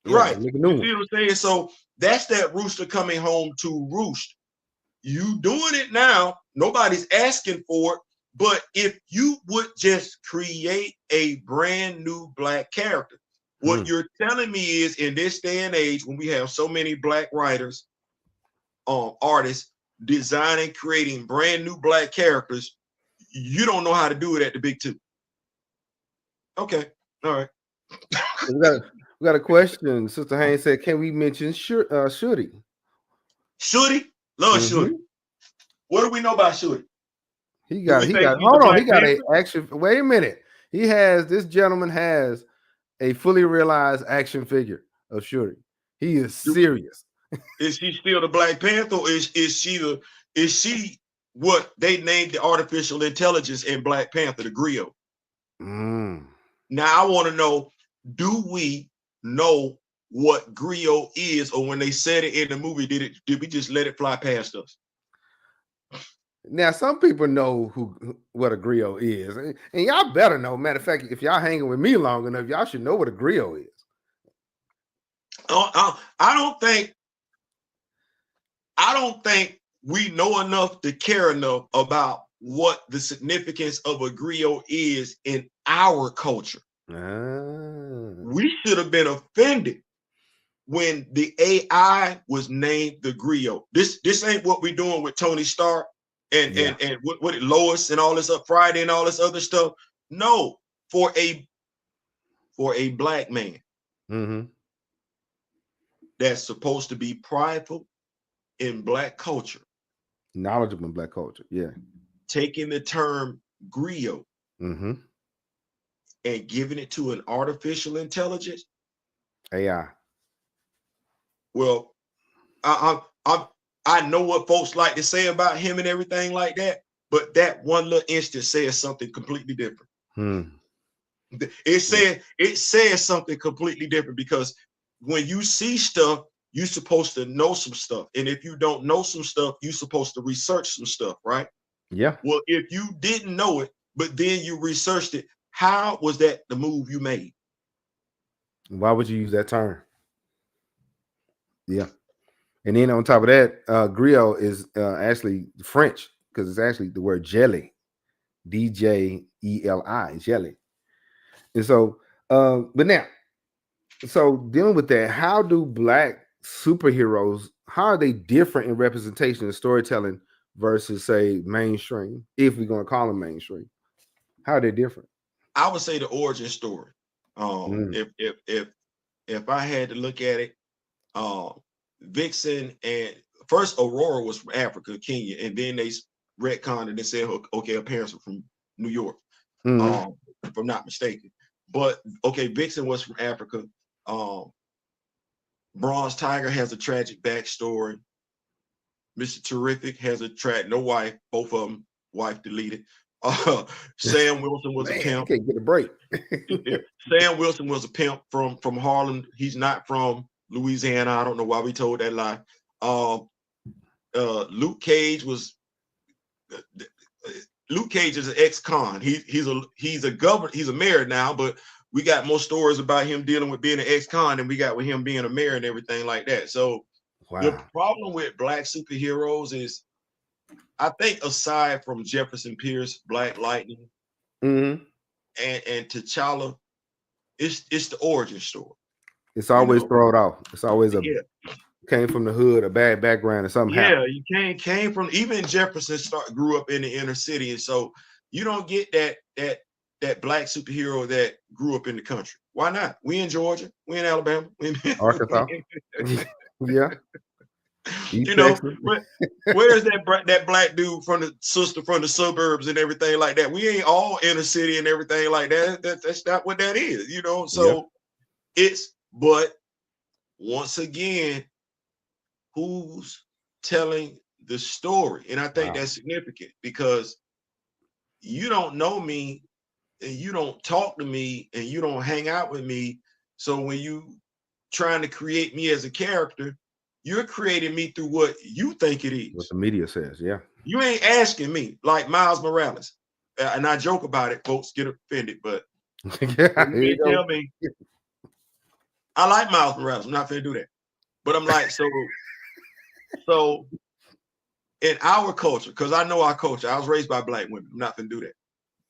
Right. You see what I'm saying? So that's that rooster coming home to roost. You doing it now, nobody's asking for it. But if you would just create a brand new black character, what you're telling me is, in this day and age, when we have so many black writers, artists designing, creating brand new black characters, you don't know how to do it at the big two. Okay, all right. we got a question. Sister Haynes said, "Can we mention Shooty?" Shooty, love Shooty. What do we know about Shooty? He got hold on. He got a action. Wait a minute. This gentleman has a fully realized action figure of Shuri. He is serious. Is she still the Black Panther? Or is she what they named the artificial intelligence in Black Panther, the Griot? Now I want to know, do we know what Griot is, or when they said it in the movie, did we just let it fly past us? Now, some people know what a griot is, and y'all better know. Matter of fact, if y'all hanging with me long enough, y'all should know what a griot is. I don't think we know enough to care enough about what the significance of a griot is in our culture. We should have been offended when the AI was named the griot. This ain't what we're doing with Tony Stark and what Lois and all this up Friday and all this other stuff. No, for a Black man that's supposed to be prideful in Black culture, knowledgeable in Black culture, taking the term griot and giving it to an artificial intelligence, AI. Well, I know what folks like to say about him and everything like that, but that one little instance says something completely different. It says something completely different, because when you see stuff, you're supposed to know some stuff, and if you don't know some stuff, you're supposed to research some stuff, right? Yeah. Well, if you didn't know it, but then you researched it, how was that the move you made? Why would you use that term? Yeah. And then on top of that, griot is actually French, because it's actually the word jelly, DJELI, jelly. And so, but now, so dealing with that, how do Black superheroes, how are they different in representation and storytelling versus, say, mainstream, if we're going to call them mainstream? How are they different? I would say the origin story. If I had to look at it, Vixen and first Aurora was from Africa, Kenya, and then they retconned and they said, okay, her parents were from New York, if I'm not mistaken. But okay, Vixen was from Africa. Bronze Tiger has a tragic backstory. Mr. Terrific has a no wife, both of them, wife deleted. Sam Wilson was a pimp. Can't get a break. Sam Wilson was a pimp from Harlem. He's not from Louisiana. I don't know why we told that lie. Luke Cage was Luke Cage is an ex-con. He's a governor. He's a mayor now, but we got more stories about him dealing with being an ex-con than we got with him being a mayor and everything like that. So the problem with Black superheroes is, I think, aside from Jefferson Pierce, Black Lightning, and T'Challa, it's the origin story. It's always thrown off. It's always came from the hood, a bad background, or something. You came from, even Jefferson grew up in the inner city, and so you don't get that Black superhero that grew up in the country. Why not? We in Georgia, we in Alabama, we in Arkansas. Yeah. You know, where's that Black dude from the suburbs and everything like that? We ain't all inner city and everything like that. That's not what that is, you know. So but once again, who's telling the story? And I think that's significant, because you don't know me and you don't talk to me and you don't hang out with me. So when you trying to create me as a character, you're creating me through what you think it is. What the media says, You ain't asking me, like Miles Morales. And I joke about it, folks get offended, but you tell me, I like Miles Morales. I'm not gonna do that. But I'm like, so in our culture, because I know our culture, I was raised by Black women. I'm not gonna do that.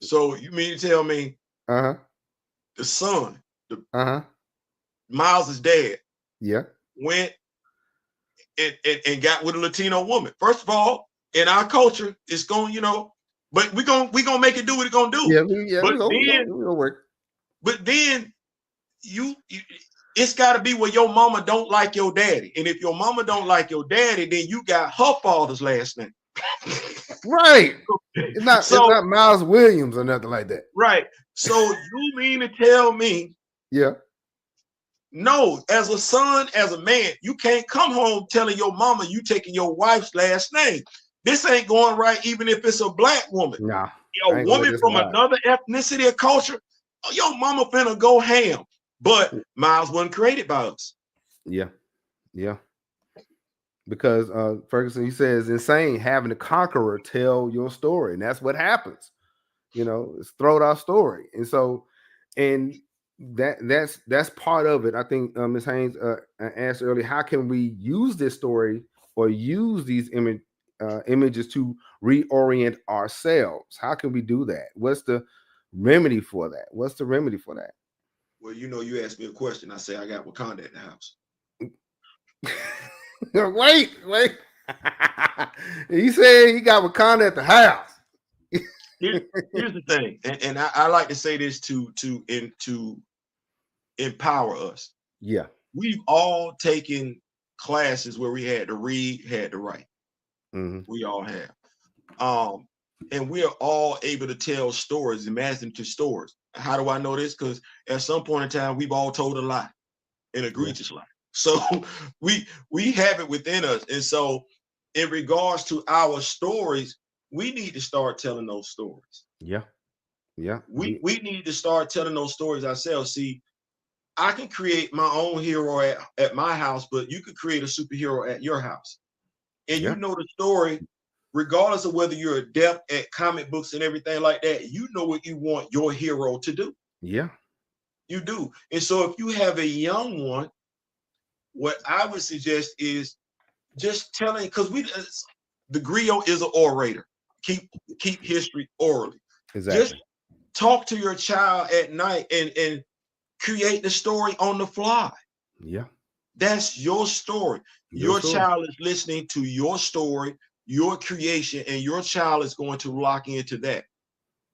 So you mean to tell me the son, Miles' dad, went and got with a Latino woman? First of all, in our culture, it's going, but we gonna make it do what it's gonna do. But then it's got to be where your mama don't like your daddy, and if your mama don't like your daddy, then you got her father's last name. Right. It's So not Miles Williams or nothing like that. right. So you mean to tell me, Yeah. no, as a son, as a man, you can't come home telling your mama you taking your wife's last name. This ain't going right, even if it's a black woman. Nah. A I ain't gonna let woman this from slide. another ethnicity or culture, your mama finna go ham. But Miles wasn't created by us. Yeah. Yeah. Because Ferguson, he says, insane having the conqueror tell your story, and that's what happens. You know, it's throw our story, and so, and that's part of it. I think Ms. Haynes asked earlier, how can we use this story or use these images to reorient ourselves? How can we do that? What's the remedy for that? What's the remedy for that? Well, you know, you asked me a question. I say I got Wakanda in the house. wait. He said he got Wakanda at the house. Here's the thing, and I like to say this to empower us. Yeah. We've all taken classes where we had to read, had to write. Mm-hmm. We all have. And we are all able to tell stories, imaginative stories. How do I know this? Because at some point in time, we've all told a lie, an egregious lie. So we have it within us. And so in regards to our stories, we need to start telling those stories. Yeah. Yeah. We need to start telling those stories ourselves. See, I can create my own hero at my house, but you could create a superhero at your house. And you know the story, regardless of whether you're adept at comic books and everything like that, you know what you want your hero to do. Yeah. You do. And so if you have a young one, what I would suggest is just telling, because the Griot is an orator. Keep history orally. Exactly. Just talk to your child at night and create the story on the fly. Yeah. That's your story. Your child is listening to your story, your creation, and your child is going to lock into that.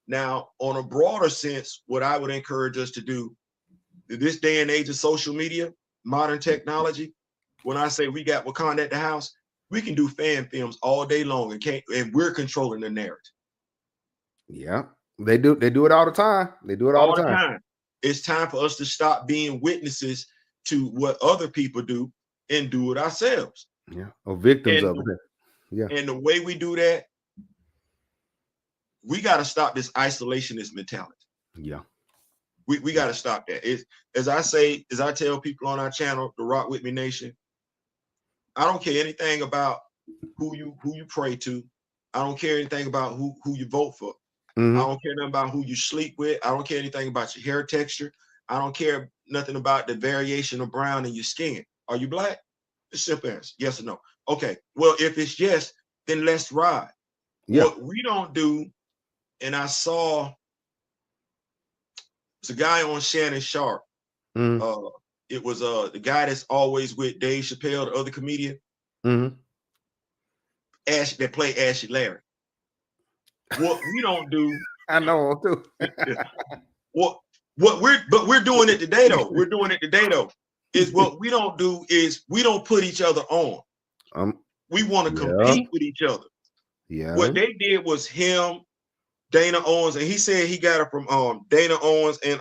Now, on a broader sense, what I would encourage us to do in this day and age of social media, modern technology, when I say we got Wakanda at the house, we can do fan films all day long and we're controlling the narrative. Yeah. They do it all the time. They do it all the time. It's time for us to stop being witnesses to what other people do and do it ourselves. Yeah. Or victims of it. Yeah. And the way we do that, we got to stop this isolationist mentality. Yeah. We got to stop that. As I tell people on our channel, the Rock With Me Nation, I don't care anything about who you pray to. I don't care anything about who you vote for. Mm-hmm. I don't care nothing about who you sleep with. I don't care anything about your hair texture. I don't care nothing about the variation of brown in your skin. Are you black? It's simple answer, yes or no. Okay, well, if it's yes, then let's ride. Yeah. What we don't do, and I saw it's a guy on Shannon Sharp. Mm-hmm. It was the guy that's always with Dave Chappelle, the other comedian. Mm-hmm. Ash that play Ashley Larry. What we don't do, I know too. what we're doing it today though. We're doing it today though. Is what we don't do is we don't put each other on. We want to compete with each other. Yeah. What they did was him, Dana Owens, and he said he got it from Dana Owens and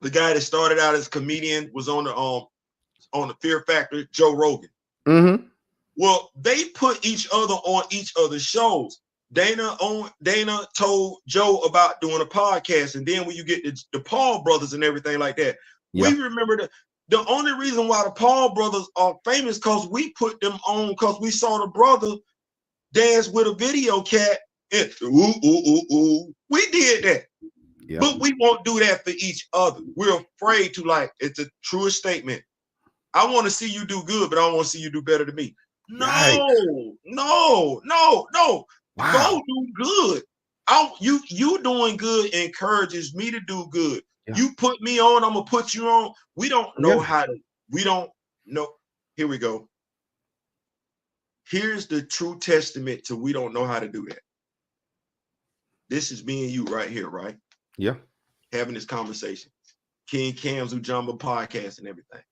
the guy that started out as a comedian was on the Fear Factor, Joe Rogan. Mm-hmm. Well, they put each other on each other's shows. Dana told Joe about doing a podcast, and then when you get the Paul brothers and everything like that, we remember the only reason why the Paul brothers are famous because we put them on because we saw the brother dance with a video cat. And, ooh, ooh, ooh, ooh. We did that. Yep. But we won't do that for each other. We're afraid to, like, it's a truest statement. I want to see you do good, but I don't want to see you do better than me. No. Wow. Go do good. You doing good encourages me to do good. Yeah. You put me on, I'm gonna put you on. We don't know how to. We don't know. Here we go. Here's the true testament to we don't know how to do that. This is me and you right here, right? Yeah. Having this conversation. King Cam's Ujumbe podcast and everything.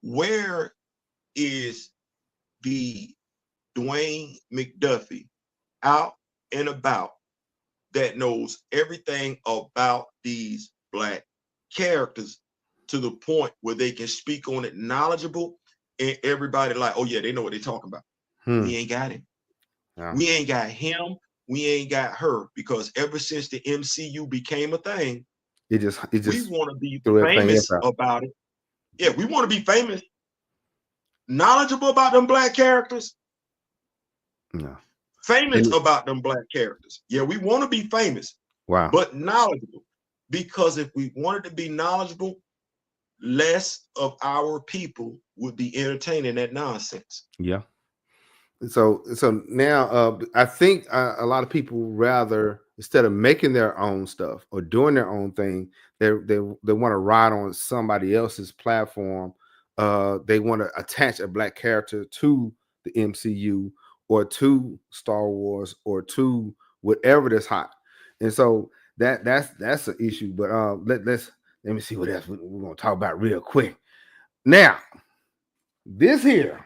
Where is the Dwayne McDuffie out and about that knows everything about these Black characters to the point where they can speak on it knowledgeable, and everybody like, oh yeah, they know what they're talking about. We ain't got him. Yeah. We ain't got him. We ain't got her, because ever since the MCU became a thing, it just we want to be threw everything famous else out. about it. Yeah, we want to be famous, knowledgeable about them Black characters. No. Famous about them Black characters. Yeah, we want to be famous. Wow. But knowledgeable. Because if we wanted to be knowledgeable, less of our people would be entertaining that nonsense. Yeah. So now I think a lot of people, rather, instead of making their own stuff or doing their own thing, they want to ride on somebody else's platform. They want to attach a Black character to the MCU or to Star Wars or to whatever that's hot. And so that's an issue. But let me see what else we're gonna talk about real quick. Now, this here,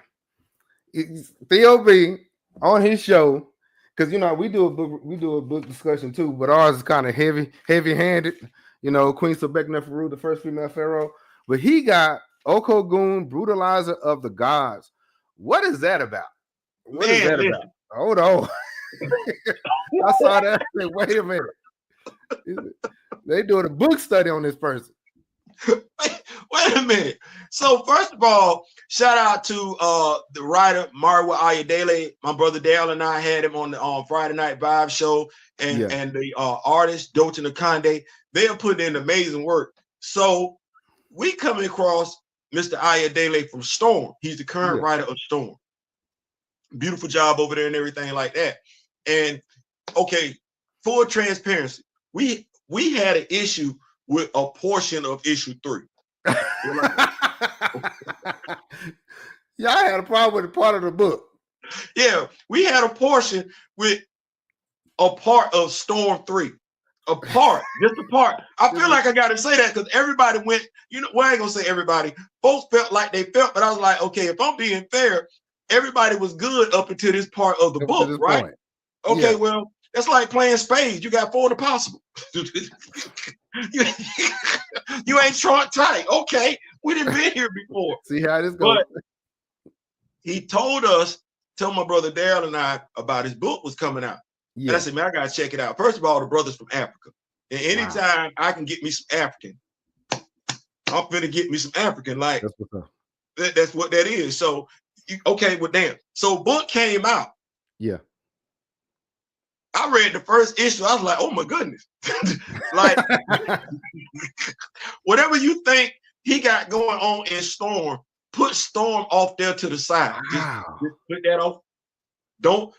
Theo B on his show, because we do a book discussion too, but ours is kind of heavy-handed. Queen Sobekneferu, the first female pharaoh, but he got Akogun, brutalizer of the gods. What is that about? What is that about? Hold on. I saw that. I said, wait a minute. They doing a book study on this person. Wait a minute. So first of all, shout out to the writer Marwa Ayadele. My brother Dale and I had him on the Friday Night Vibe show, and the artist Dotin Akande. They are putting in amazing work. So we coming across Mr. Ayadele from Storm. He's the current writer of Storm. Beautiful job over there and everything like that. And okay, full transparency, we had an issue with a portion of issue 3. Yeah, I had a problem with a part of the book. Yeah, we had a portion with a part of Storm 3. A part, just a part. I feel like I got to say that because everybody went, well, I ain't gonna say everybody. Folks felt like they felt, but I was like, okay, if I'm being fair, everybody was good up until this part of the book, right? Point. Okay, well, that's like playing spades. You got 4 to possible. you ain't trunk tight. Okay, we didn't been here before. See how this goes. But he told my brother Daryl and I about his book was coming out. And I said, man, I gotta check it out. First of all, the brother's from Africa. And anytime I can get me some African, I'm finna get me some African. Like that's what that is. So okay, well, damn. So book came out. Yeah. I read the first issue. I was like, oh my goodness. Like, whatever you think he got going on in Storm, put Storm off there to the side. Just put that off. Don't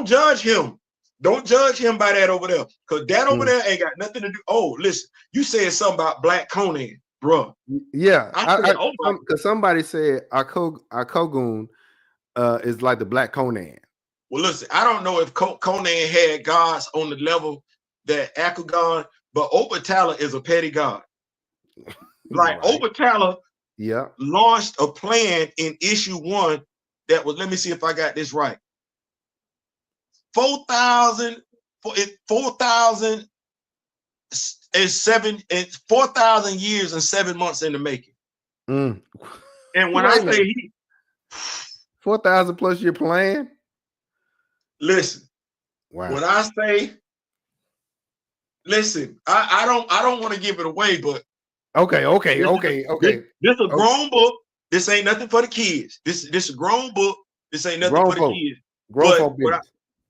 judge him. Don't judge him by that over there. Because that over there ain't got nothing to do. Oh, listen, you said something about Black Conan, bro. Yeah. Because somebody said Akogun is like the Black Conan. Well, listen, I don't know if Conan had gods on the level that Akogun, but Obatala is a petty god. Like Obatala launched a plan in issue 1 that was, let me see if I got this right. 4,000 years and 7 months in the making. And when I say 4,000 plus year plan. Listen, when I say, listen, I don't want to give it away, but okay. This a grown book. This ain't nothing for the kids. This a grown book. This ain't nothing for the kids. But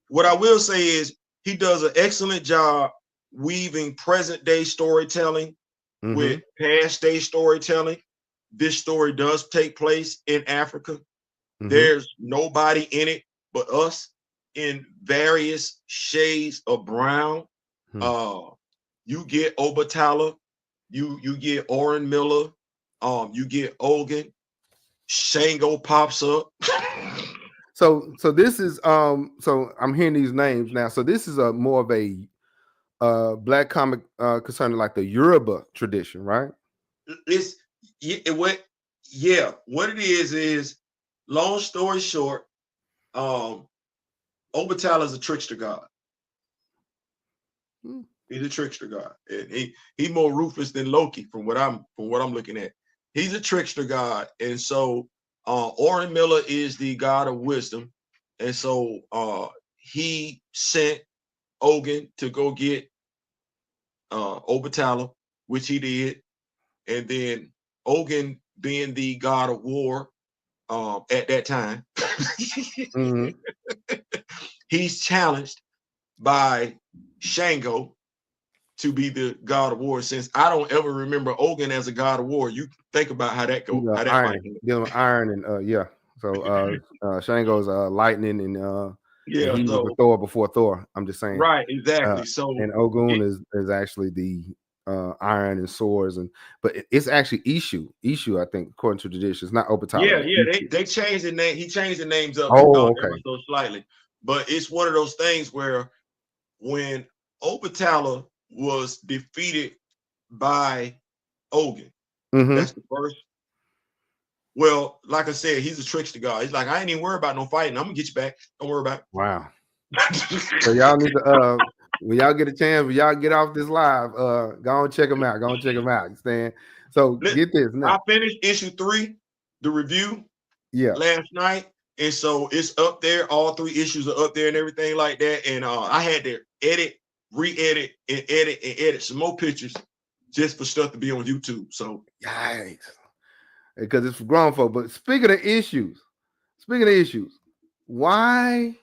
what I will say is he does an excellent job weaving present day storytelling with past day storytelling. This story does take place in Africa. There's nobody in it but us in various shades of brown. You get Obatala, you get Oren Miller, you get Ogun, Shango pops up. So this is so I'm hearing these names now. So this is a more of a Black comic concerning like the Yoruba tradition, right? What it is long story short, Obertal is a trickster god. Hmm. He's a trickster god. And he more ruthless than Loki from what I'm looking at. He's a trickster god. And so Oren Miller is the god of wisdom. And so he sent Ogun to go get Obertala, which he did. And then Ogun, being the god of war at that time, Mhm. he's challenged by Shango to be the god of war. Since I don't ever remember Ogun as a god of war, you think about how that goes, how that Iron, might dealing with iron, and yeah. So Shango's lightning, and yeah, he was so the Thor before Thor. I'm just saying. right, exactly. So And Ogun is actually the iron and swords, but it's actually Ishu. Ishu, I think, according to tradition, it's not Obatala. yeah, they changed the name. He changed the names up Okay. ever so slightly, but it's one of those things where when Obatala was defeated by Ogun, that's the first. Well, like I said, he's a trickster god. He's like, I ain't even worried about no fighting. I'm gonna get you back. Don't worry about it. Wow. So y'all need to when y'all get a chance, when y'all get off this live, go and check them out. Go and check them out. Understand? So get this now. I finished issue 3, the review, last night, and so it's up there. All 3 issues are up there and everything like that. And I had to edit, re-edit, and edit some more pictures just for stuff to be on YouTube. So yikes, because it's for grown folk. But speaking of issues, why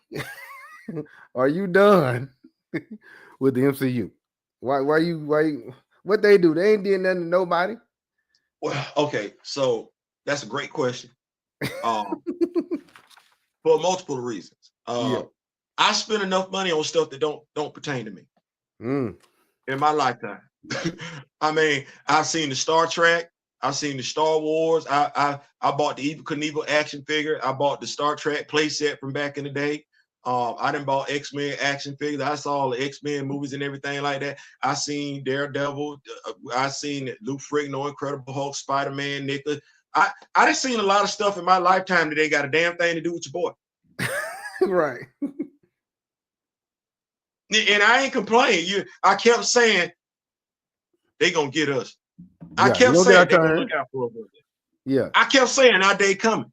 are you done with the MCU? Why what they do? They ain't did nothing to nobody. Well, okay, so that's a great question. For multiple reasons. I spend enough money on stuff that don't pertain to me in my lifetime. I mean, I've seen the Star Trek, I've seen the Star Wars. I bought the Evel Knievel action figure. I bought the Star Trek playset from back in the day. I done bought X-Men action figures. I saw all the X-Men movies and everything like that. I seen Daredevil. I seen Lou Ferrigno, Incredible Hulk, Spider-Man, Nicholas. I done seen a lot of stuff in my lifetime that ain't got a damn thing to do with your boy. Right. And I ain't complaining. I kept saying they gonna get us. I kept saying they gonna look out for us. Yeah. I kept saying our day coming.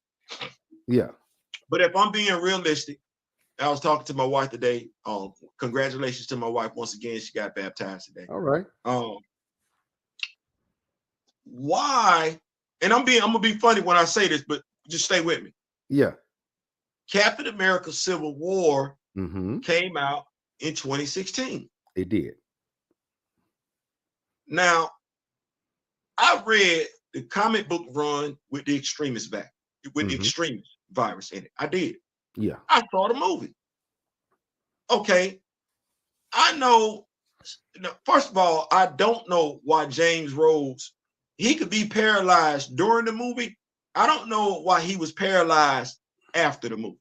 Yeah. But if I'm being realistic, I was talking to my wife today. Congratulations to my wife once again. She got baptized today. All right. Why? And I'm gonna be funny when I say this, but just stay with me. Yeah. Captain America: Civil War came out in 2016. It did. Now, I read the comic book run with the extremist the extremist virus in it. I did. Yeah. I saw the movie. Okay. I know, first of all, I don't know why James Rhodes, he could be paralyzed during the movie. I don't know why he was paralyzed after the movie.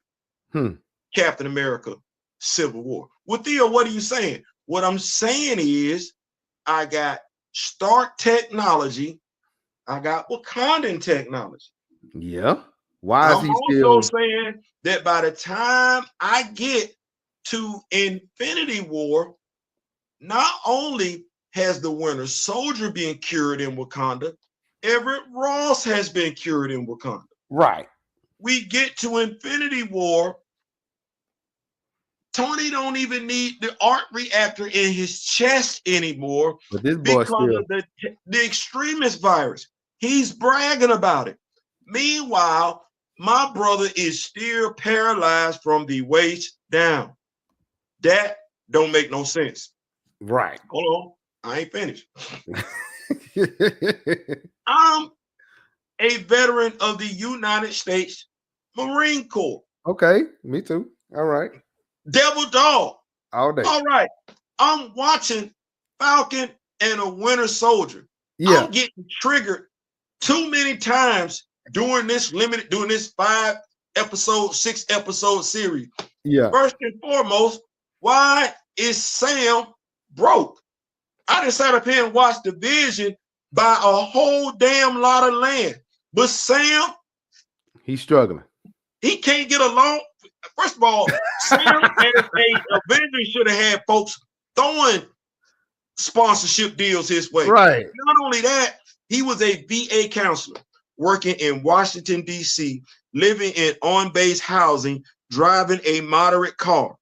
Captain America: Civil War. Well, Theo, what are you saying? What I'm saying is I got Stark technology. I got Wakandan technology. Yeah. Why is he still? I'm also saying that by the time I get to Infinity War, not only has the Winter Soldier been cured in Wakanda, Everett Ross has been cured in Wakanda. Right. We get to Infinity War, Tony don't even need the arc reactor in his chest anymore, but this boy because of the extremist virus. He's bragging about it. Meanwhile, my brother is still paralyzed from the waist down. That don't make no sense. Right. Hold on. I ain't finished. I'm a veteran of the United States Marine Corps. Okay. Me too. All right. Devil Dog. All day. All right. I'm watching Falcon and a Winter Soldier. Yeah. I'm getting triggered too many times during this 5-episode, 6-episode series. Yeah. First and foremost, why is Sam broke? I done sat up here and watched Division buy a whole damn lot of land. But Sam, he's struggling. he can't get along. First of all, Sam as a Avenger should have had folks throwing sponsorship deals his way. Right. Not only that, he was a VA counselor working in Washington, D.C., living in on-base housing, driving a moderate car,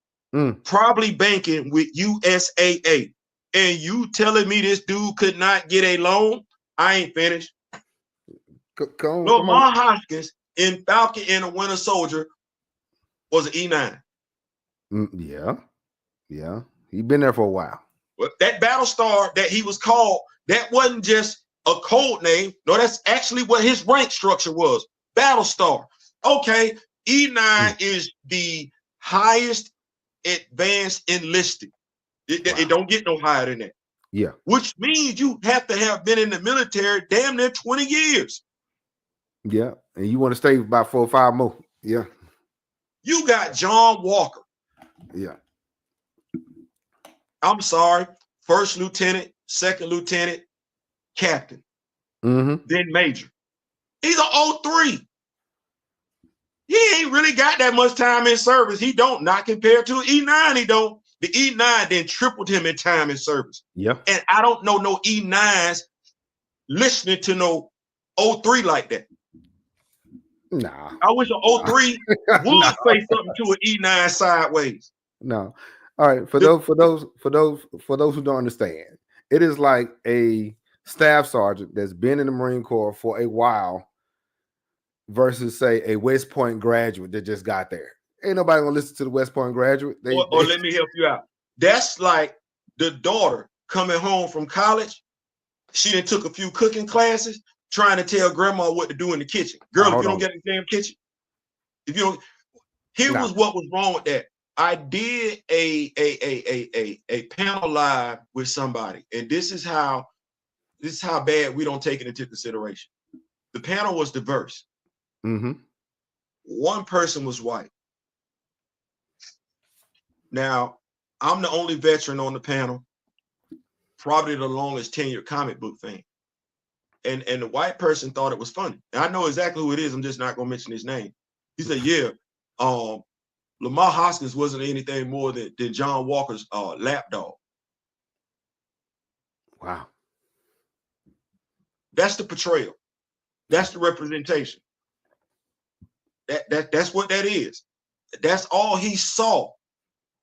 probably banking with USAA. And you telling me this dude could not get a loan? I ain't finished. Come Lamar Hoskins in Falcon and the Winter Soldier was an E9. Yeah. He's been there for a while. But that Battlestar that he was called, that wasn't just a code name. No, that's actually what his rank structure was. Battlestar. Okay, E9 is the highest advanced enlisted. It don't get no higher than that. Yeah. Which means you have to have been in the military damn near 20 years. Yeah. And you want to stay about 4 or 5 more. Yeah. You got John Walker. Yeah. I'm sorry. First lieutenant, second lieutenant, captain, then major. He's an 03. He ain't really got that much time in service. He don't, not compared to E9. He don't. The E9 then tripled him in time in service. Yeah. And I don't know no E9s listening to no 03 like that. Nah. I wish an 03 would say something to an E9 sideways. No. All right. For those who don't understand, it is like a staff sergeant that's been in the Marine Corps for a while versus, say, a West Point graduate that just got there. Ain't nobody gonna listen to the West Point graduate. Or let me help you out. That's like the daughter coming home from college. She done took a few cooking classes, trying to tell grandma what to do in the kitchen. Girl, if you don't get in the damn kitchen, if you don't, here was what was wrong with that. I did a panel live with somebody, and this is how bad we don't take it into consideration. The panel was diverse. One person was white. Now, I'm the only veteran on the panel, probably the longest tenured comic book fan. And the white person thought it was funny. And I know exactly who it is. I'm just not gonna mention his name. He said, yeah, Lamar Hoskins wasn't anything more than John Walker's lapdog. Wow. That's the portrayal. That's the representation. That's what that is. That's all he saw.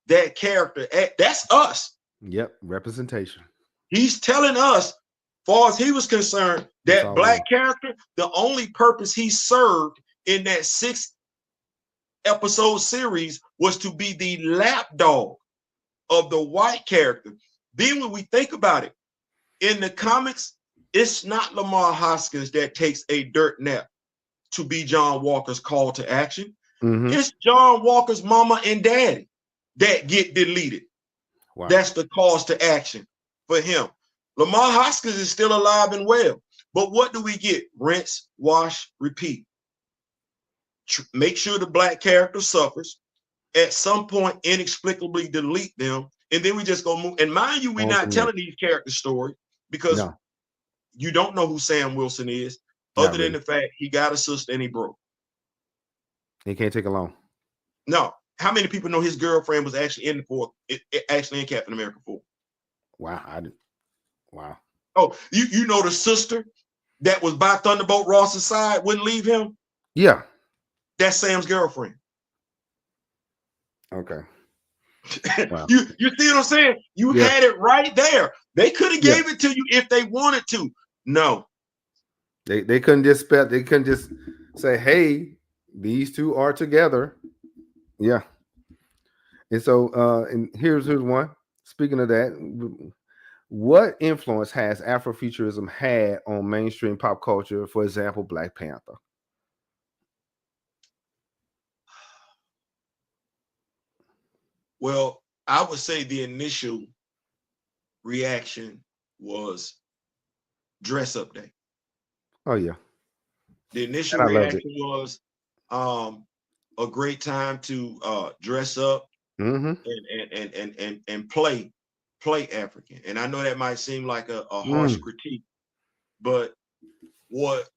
That character, that's us. Yep, representation. He's telling us, far as he was concerned, that black character, the only purpose he served in that 6-episode series was to be the lapdog of the white character. Then when we think about it, in the comics, it's not Lamar Hoskins that takes a dirt nap to be John Walker's call to action. It's John Walker's mama and daddy that get deleted. Wow. That's the cause to action for him. Lamar Hoskins is still alive and well. But what do we get? Rinse, wash, repeat. Make sure the black character suffers. At some point, inexplicably delete them. And then we just go move. And mind you, we're not telling these character stories because you don't know who Sam Wilson is, other than the fact he got a sister and he broke. He can't take a loan. No. How many people know his girlfriend was actually in the fourth, actually in Captain America 4? Wow. Wow. Oh, you know the sister that was by Thunderbolt Ross's side wouldn't leave him? Yeah. That's Sam's girlfriend. Okay. Wow. You see what I'm saying? You had it right there. They could have gave it to you if they wanted to. No. They couldn't just say, hey, these two are together. Yeah. And so and here's one. Speaking of that, what influence has Afrofuturism had on mainstream pop culture? For example, Black Panther. Well, I would say the initial reaction was dress up day. Oh yeah. The initial reaction was a great time to dress up and play African. And I know that might seem like a harsh critique, but what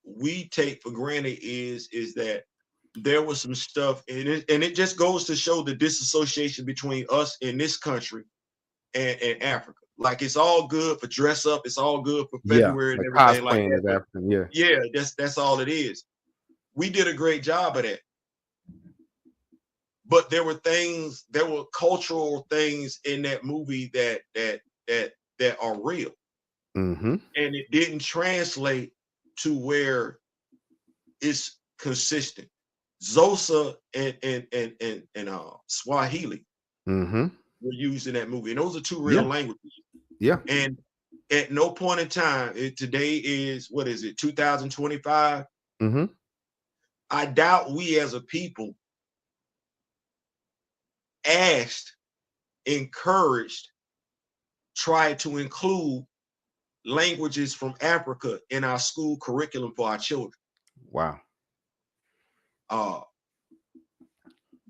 we take for granted is that there was some stuff, and it just goes to show the disassociation between us in this country and Africa. Like, it's all good for dress up, it's all good for February and like everything like cosplaying that. as African, yeah. Yeah, that's all it is. We did a great job of that. But there were cultural things in that movie that are real. Mm-hmm. And it didn't translate to where it's consistent. Xhosa and Swahili Mm-hmm. were used in that movie, and those are two real languages. Yeah. And at no point in time, today is, what is it, 2025? Mm-hmm. I doubt we as a people asked, encouraged, tried to include languages from Africa in our school curriculum for our children. Wow.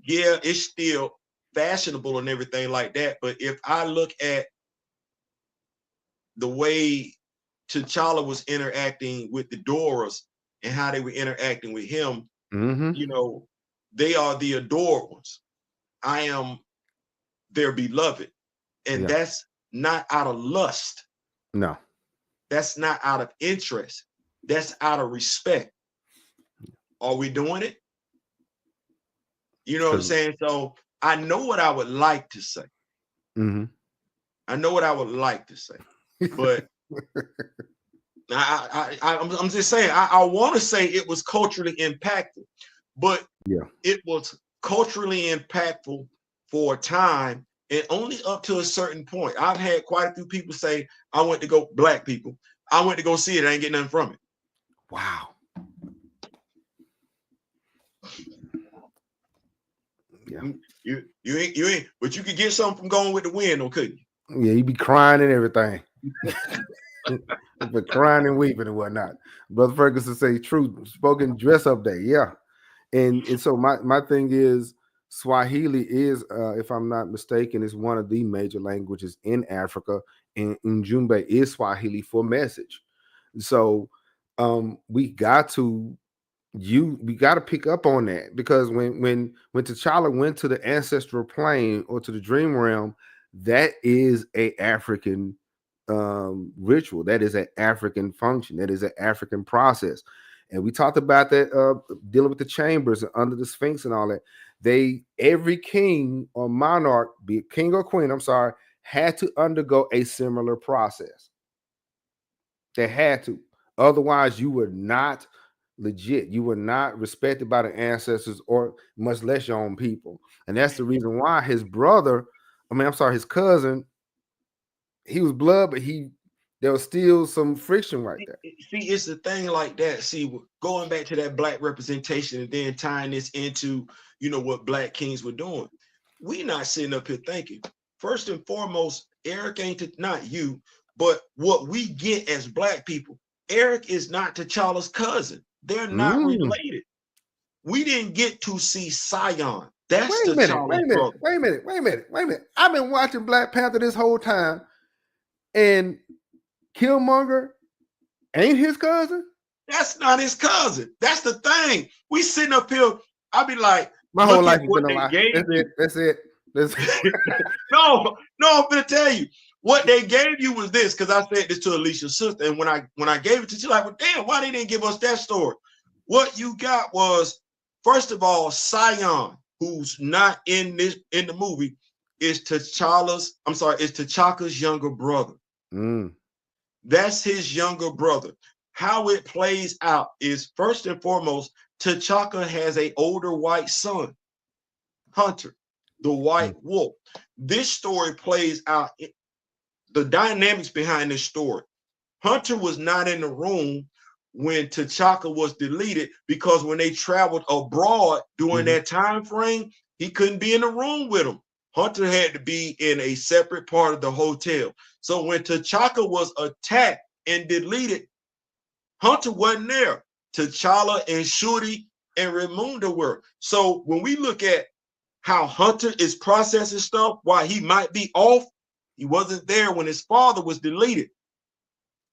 Yeah, it's still fashionable and everything like that. But if I look at the way T'Challa was interacting with the Doras and how they were interacting with him, you know, they are the adored ones. I am their beloved. And that's not out of lust. No. That's not out of interest. That's out of respect. Are we doing it? You know what I'm saying? So I know what I would like to say. I know what I would like to say, but I'm just saying, I want to say it was culturally impactful, but it was culturally impactful for a time and only up to a certain point. I've had quite a few people say, black people, I went to go see it, I ain't getting nothing from it. Wow. Yeah. You ain't, but you could get something from Going with the Wind, though, couldn't you? Yeah, you be crying and everything. But crying and weeping and whatnot. Brother Ferguson say truth spoken dress up day. Yeah. And so my thing is, Swahili is, if I'm not mistaken, is one of the major languages in Africa, and Ujumbe is Swahili for message. So we got to pick up on that, because when T'Challa went to the ancestral plane or to the dream realm, that is a African ritual, that is an African function, that is an African process. And we talked about that dealing with the chambers and under the Sphinx and all that. Every king or monarch, be it king or queen, had to undergo a similar process. They had to. Otherwise, you were not legit. You were not respected by the ancestors, or much less your own people. And that's the reason why his cousin, he was blood, but there was still some friction right there. See, it's the thing like that. See, going back to that black representation and then tying this into, what black kings were doing. We not sitting up here thinking, first and foremost, Eric ain't not you, but what we get as black people, Eric is not T'Challa's cousin. They're not related. We didn't get to see Sion. That's T'Challa's brother. Wait a minute. I've been watching Black Panther this whole time, and Killmonger ain't his cousin? That's not his cousin. That's the thing. We sitting up here, I'll be like, my whole life has been a lie. That's it. No, I'm gonna tell you. What they gave you was this, because I said this to Alicia's sister, and when I gave it to you, like, well, damn, why they didn't give us that story? What you got was, first of all, Sion, who's not in the movie, is T'Chaka's younger brother. That's his younger brother. How it plays out is, first and foremost, T'Chaka has an older white son, Hunter, the white wolf. This story plays out, the dynamics behind this story. Hunter was not in the room when T'Chaka was deleted, because when they traveled abroad during that time frame, he couldn't be in the room with him. Hunter had to be in a separate part of the hotel. So when T'Chaka was attacked and deleted, Hunter wasn't there. T'Challa and Shuri and Ramonda were. So when we look at how Hunter is processing stuff, why he might be off, he wasn't there when his father was deleted.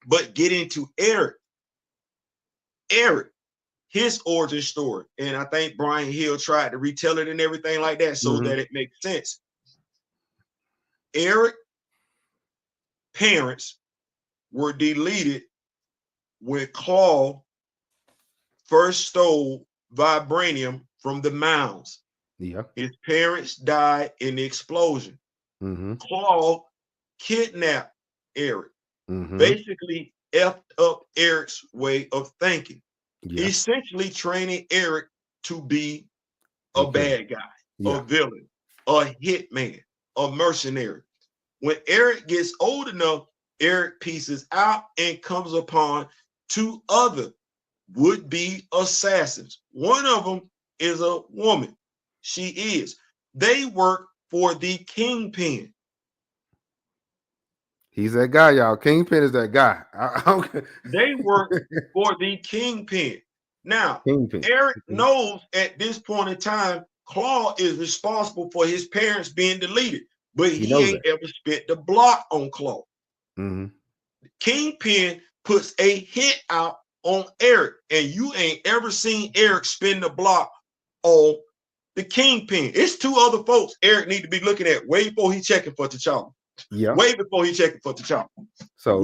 But get into Eric. his origin story. And I think Brian Hill tried to retell it and everything like that so that it makes sense. Eric's parents were deleted when Claw first stole vibranium from the mounds. Yeah. His parents died in the explosion. Claw kidnapped Eric, basically effed up Eric's way of thinking, essentially training Eric to be a bad guy, a villain, a hitman, a mercenary. When Eric gets old enough, Eric pieces out and comes upon two other would-be assassins. One of them is a woman. She is. They work for the Kingpin. He's that guy, y'all. Kingpin is that guy. They work for the Kingpin. Now, Eric knows at this point in time, Claw is responsible for his parents being deleted, but he ain't ever spit the block on Claw. Kingpin puts a hit out on Eric, and you ain't ever seen Eric spin the block on the Kingpin. It's two other folks Eric need to be looking at way before he checking for T'Challa. Yeah. Way before he checking for T'Challa. So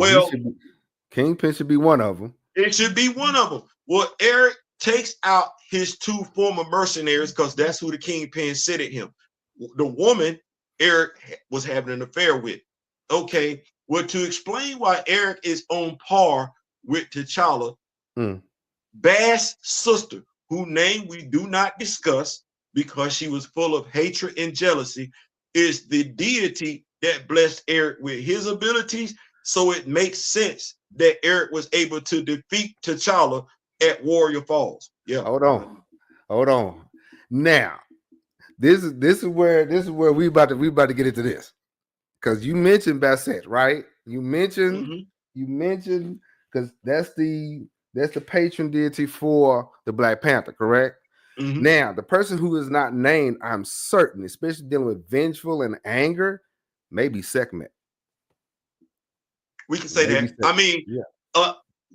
Kingpin should be one of them. It should be one of them. Well, Eric takes out his two former mercenaries because that's who the Kingpin said at him. The woman Eric was having an affair with. Okay. Well, to explain why Eric is on par with T'Challa, Bass's sister, whose name we do not discuss because she was full of hatred and jealousy, is the deity that blessed Eric with his abilities. So it makes sense that Eric was able to defeat T'Challa at Warrior Falls. Yeah. Hold on. Now, this is where we about to get into this. Because you mentioned Bassett, right? You mentioned because that's the patron deity for the Black Panther, correct? Now, the person who is not named, I'm certain, especially dealing with vengeful and anger, maybe Sekhmet. We can say that. I mean,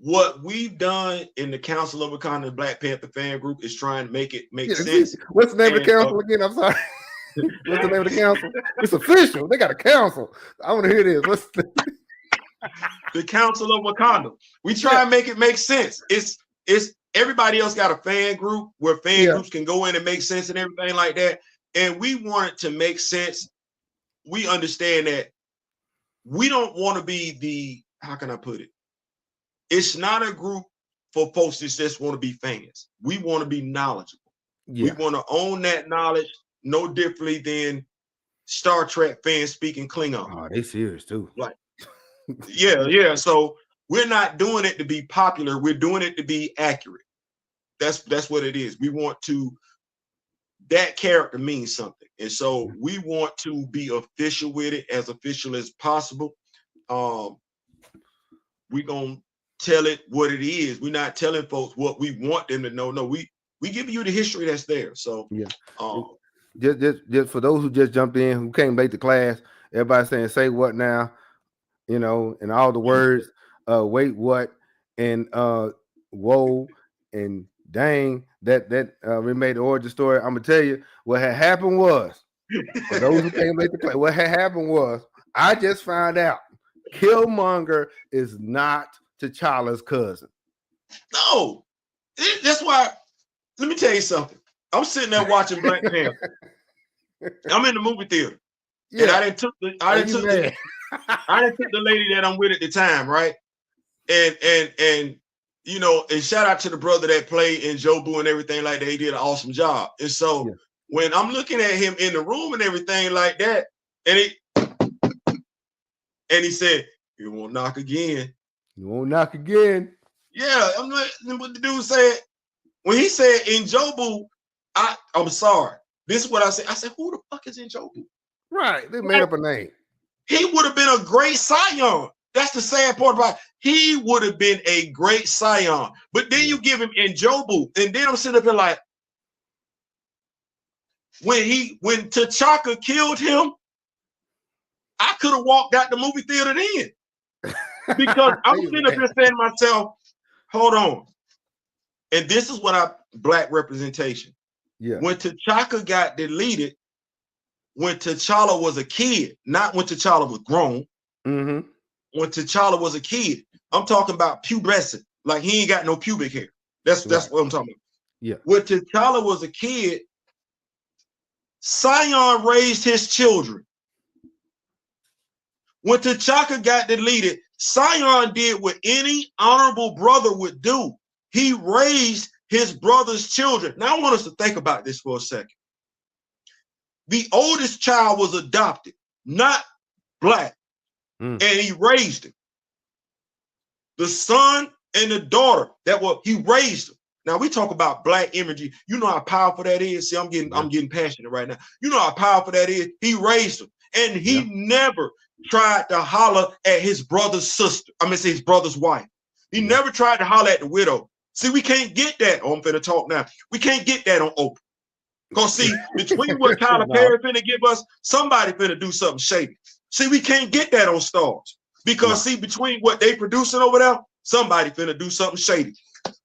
what we've done in the Council of Wakanda Black Panther fan group is trying to make it make sense. What's the name of the council again? I'm sorry. What's the name of the council? It's official. They got a council. I want to hear this. What's the Council of Wakanda? We try and make it make sense. It's everybody else got a fan group where fan groups can go in and make sense and everything like that. And we want it to make sense. We understand that we don't want to be the, how can I put it? It's not a group for folks that just want to be fans. We want to be knowledgeable. We want to own that knowledge no differently than Star Trek fans speaking Klingon. Oh, they serious too. Like, yeah. So we're not doing it to be popular. We're doing it to be accurate. That's what it is. We want to, that character means something. And so we want to be official with it, as official as possible. We're going to tell it what it is. We're not telling folks what we want them to know. No, we give you the history that's there. So just for those who just jumped in, who can't make the class, everybody saying, say what now, and all the words, wait, what, and whoa, and dang, that remade the origin story. I'm gonna tell you what had happened was, for those who can't make the class, what had happened was, I just found out Killmonger is not T'Challa's cousin. No, that's why. Let me tell you something. I'm sitting there watching Black Panther. I'm in the movie theater, and I didn't took the lady that I'm with at the time, right? And and shout out to the brother that played in Ujumbe and everything like that. He did an awesome job. And so when I'm looking at him in the room and everything like that, and he said, "You won't knock again. You won't knock again." Yeah, I'm like, what the dude said. When he said in Ujumbe, I'm sorry. This is what I said. I said, who the fuck is in Ujumbe? Right. They made up a name. He would have been a great Scion. That's the sad part about it. He would have been a great Scion. But then you give him in Ujumbe, and then I'm sitting up here like, when T'Chaka killed him, I could have walked out the movie theater then. Because I'm sitting up here saying to myself, hold on. And this is what black representation. Yeah. When T'Chaka got deleted, when T'Challa was a kid, not when T'Challa was grown. Mm-hmm. When T'Challa was a kid, I'm talking about pubescent, like he ain't got no pubic hair. That's what I'm talking about. Yeah. When T'Challa was a kid, Sion raised his children. When T'Chaka got deleted, Sion did what any honorable brother would do. He raised his brother's children. Now I want us to think about this for a second. The oldest child was adopted, not black, and he raised him. The son and the daughter he raised them. Now we talk about black imagery. You know how powerful that is. See, I'm getting passionate right now. You know how powerful that is. He raised them, and he never tried to holler at his brother's sister. I mean, his brother's wife. He never tried to holler at the widow. See, we can't get that. Oh, I'm finna talk now. We can't get that on Oprah. Because see, between what Tyler Perry finna give us, somebody finna do something shady. See, we can't get that on Stars. Because see, between what they producing over there, somebody finna do something shady.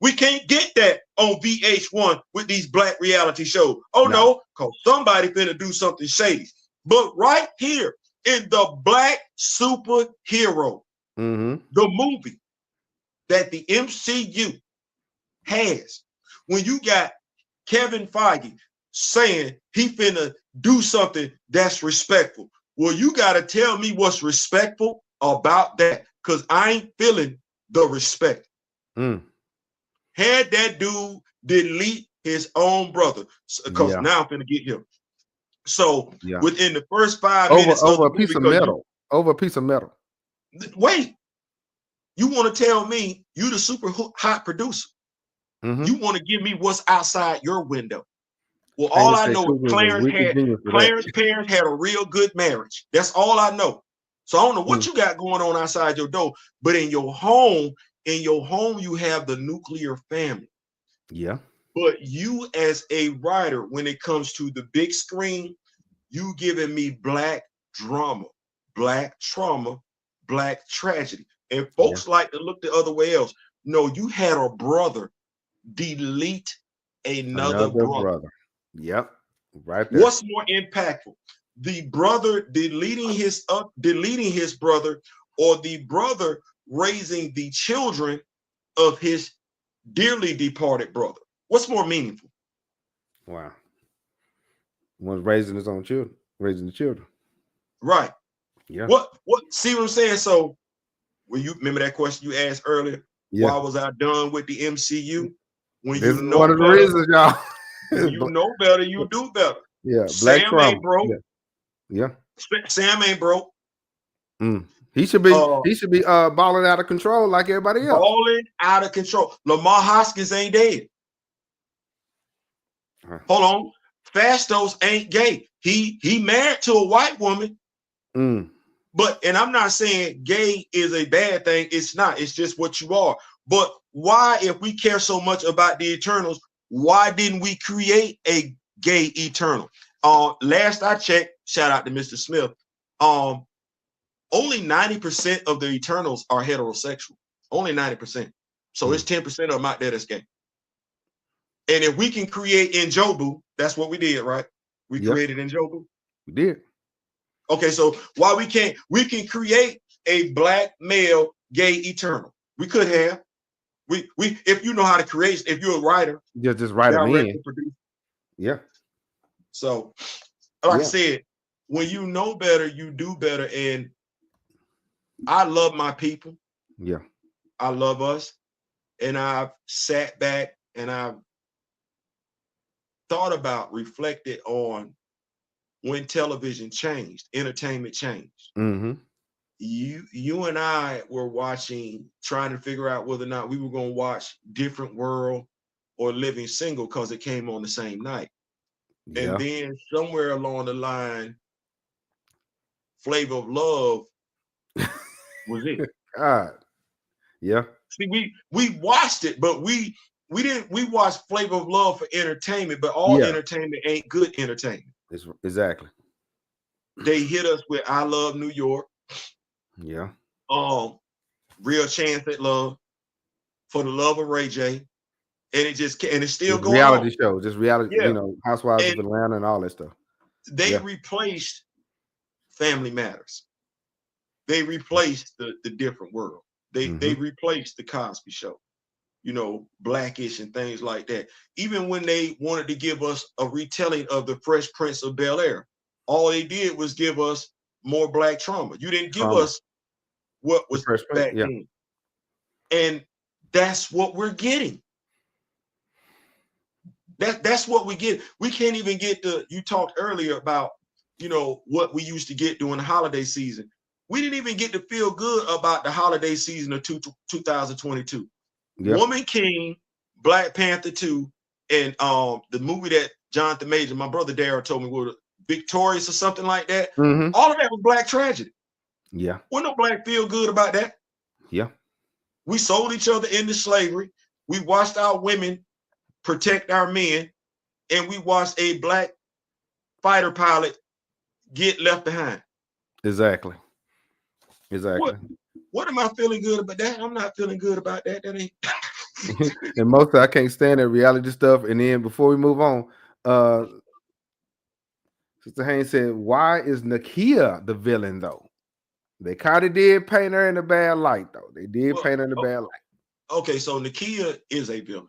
We can't get that on VH1 with these black reality shows. Oh no, because somebody finna do something shady. But right here in the Black Superhero, the movie that the MCU has, when you got Kevin Feige saying he finna do something that's respectful, well, you gotta tell me what's respectful about that, because I ain't feeling the respect. Had that dude delete his own brother, because now I'm finna get him. So within the first 5 minutes over of a piece of metal, over a piece of metal. Wait, you want to tell me you the super hot producer? You want to give me what's outside your window? Well, all I know is Clarence parents had a real good marriage. That's all I know. So I don't know what you got going on outside your door, but in your home, you have the nuclear family. Yeah. But you as a writer, when it comes to the big screen, you giving me black drama, black trauma, black tragedy. And folks like to look the other way else. No, you had a brother delete another brother. Yep. Right there. What's more impactful? The brother deleting his brother, or the brother raising the children of his dearly departed brother? What's more meaningful? Wow. One's raising his own children, raising the children. Right. Yeah. What see what I'm saying? So when you remember that question you asked earlier, why was I done with the MCU? When this you is know one of the better, reasons, y'all. when you know better, you do better. Yeah, Sam ain't broke. Yeah. Sam ain't broke. He should be balling out of control like everybody else. Balling out of control. Lamar Hoskins ain't dead. Hold on. Fastos ain't gay. He married to a white woman. But, and I'm not saying gay is a bad thing. It's not. It's just what you are. But why, if we care so much about the Eternals, why didn't we create a gay Eternal? Last I checked, shout out to Mr. Smith, only 90% of the Eternals are heterosexual. Only 90%. So it's 10% of them out there that's gay. And if we can create Njobu, that's what we did, right? We created Njobu. We did. Okay, so why we can create a black male gay Eternal. We could have. We if you know how to create, if you're a writer, just write them in. Yeah. So like I said, when you know better, you do better. And I love my people. Yeah. I love us. And I've sat back and I've thought about, reflected on when television changed, entertainment changed. You and I were trying to figure out whether or not we were going to watch Different World or Living Single because it came on the same night. And then somewhere along the line, Flavor of Love was it. God. Yeah. See, we watched it, but we watched Flavor of Love for entertainment, but all entertainment ain't good entertainment. Exactly. They hit us with I Love New York. Yeah. Real Chance at Love, For the Love of Ray J. and it's still Just going on. reality shows, just reality, Yeah, Housewives of and Atlanta and all that stuff. they Yeah. replaced Family Matters. They replaced the Different World. They replaced the Cosby Show. Blackish and things like that. Even when they wanted to give us a retelling of the Fresh Prince of Bel-Air, all they did was give us more black trauma. You didn't give us what was back then. And that's what we're getting. That's what we get. We can't even get you talked earlier about, what we used to get during the holiday season. We didn't even get to feel good about the holiday season of 2022. Yep. Woman King, Black Panther 2, and the movie that Jonathan Major, my brother Darryl told me, was Victorious or something like that. All of that was black tragedy. Yeah. Wasn't no black feel good about that. Yeah. We sold each other into slavery. We watched our women protect our men, and we watched a black fighter pilot get left behind. Exactly. What am I feeling good about that? I'm not feeling good about that. That ain't. And most I can't stand that reality stuff. And then before we move on, Sister Haynes said, "Why is Nakia the villain though? They kind of did paint her in a bad light though. They did paint her in a bad light." Okay, so Nakia is a villain.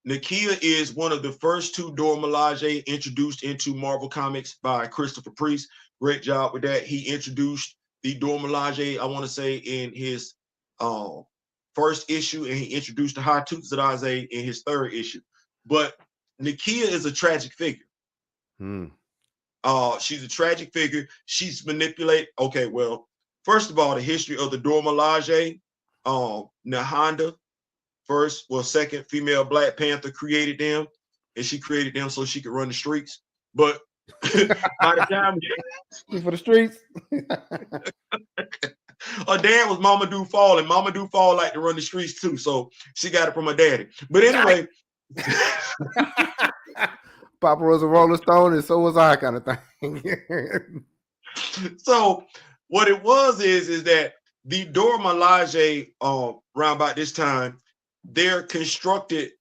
Nakia is one of the first two Dora Milaje introduced into Marvel Comics by Christopher Priest. Great job with that. He introduced the Dora Milaje, I want to say, in his first issue, and he introduced the Hatutazaze in his third issue. But Nakia is a tragic figure. She's a tragic figure. She's manipulated. Okay, well, first of all, the history of the Dora Milaje, Nahanda, second female Black Panther created them, and she created them so she could run the streets. But by the time for the streets, her dad was Mamadou Fall, and Mamadou Fall liked to run the streets too, so she got it from her daddy. But anyway, Papa was a Rolling Stone, and so was I, kind of thing. So what it was is that the Dora Milaje, around about this time, they're constructed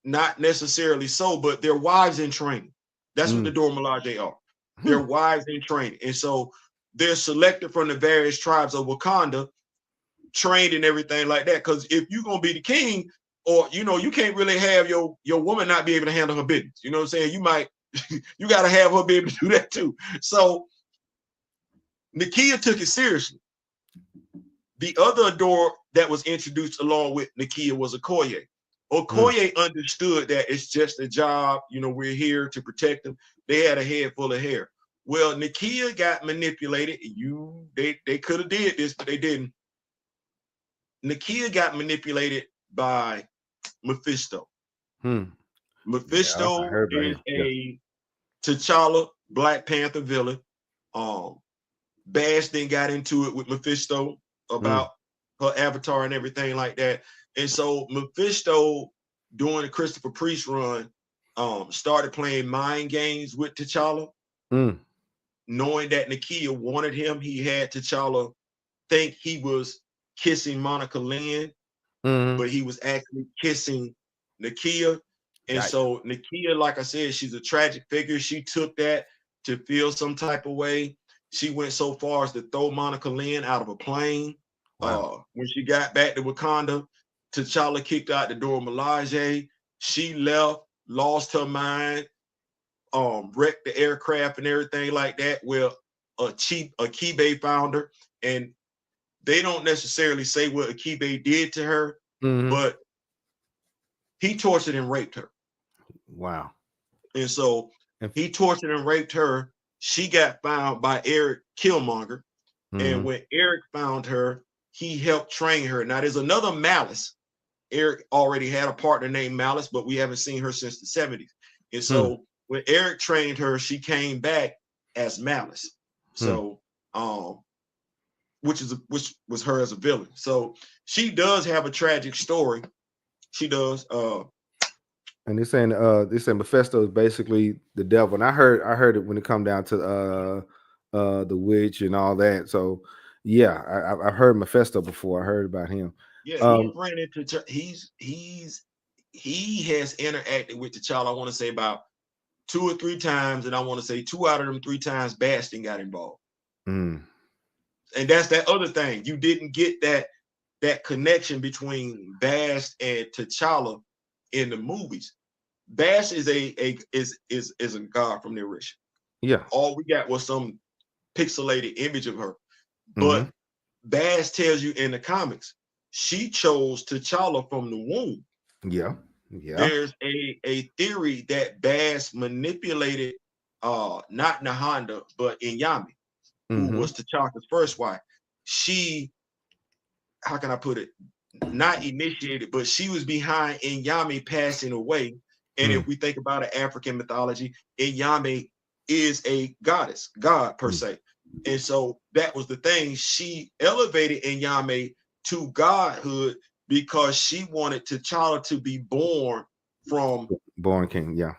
not necessarily so, but they're wives in training. That's what the Dora Milaje are. They're wives in training. And so they're selected from the various tribes of Wakanda, trained and everything like that. Because if you're going to be the king, or, you can't really have your woman not be able to handle her business. You know what I'm saying? You got to have her be able to do that too. So Nakia took it seriously. The other Adore that was introduced along with Nakia was Okoye. Okoye understood that it's just a job. We're here to protect them. They had a head full of hair. Well, Nakia got manipulated. They could have did this, but they didn't. Nakia got manipulated by Mephisto. Mephisto is a T'Challa Black Panther villain. Bash then got into it with Mephisto about her avatar and everything like that. And so Mephisto, during the Christopher Priest run, started playing mind games with T'Challa. Knowing that Nakia wanted him, he had T'Challa think he was kissing Monica Lynn, but he was actually kissing Nakia. And so Nakia, like I said, she's a tragic figure. She took that to feel some type of way. She went so far as to throw Monica Lynn out of a plane. When she got back to Wakanda, T'Challa kicked out the Dora Milaje. She left, lost her mind, wrecked the aircraft and everything like that. Well, Akibe found her, and they don't necessarily say what Akibe did to her, but he tortured and raped her. Wow. And so he tortured and raped her. She got found by Eric Killmonger. And when Eric found her, he helped train her. Now, there's another Malice. Eric already had a partner named Malice, but we haven't seen her since the 70s. And so when Eric trained her, she came back as Malice. So, which was her as a villain. So she does have a tragic story. She does. And they're saying Mephisto is basically the devil. And I heard it when it come down to the witch and all that. So yeah, I've heard Mephisto before. I heard about him. Yeah, he's ran into he has interacted with T'Challa, I want to say about 2 or 3 times, and I want to say 2 out of them 3 times Bastion got involved. And that's that other thing. You didn't get that connection between Bast and T'Challa in the movies. Bast is a god from the original. Yeah. All we got was some pixelated image of her. But Bast tells you in the comics, she chose T'Challa from the womb. Yeah. Yeah. There's a theory that Bast manipulated not Nahanda, but Inyami, who was T'Challa's first wife. She, how can I put it? Not initiated, but she was behind Inyami passing away. And if we think about an African mythology, Inyami is a goddess, god per se. And so that was the thing. She elevated Inyami to godhood because she wanted T'Challa to be born from king, yeah.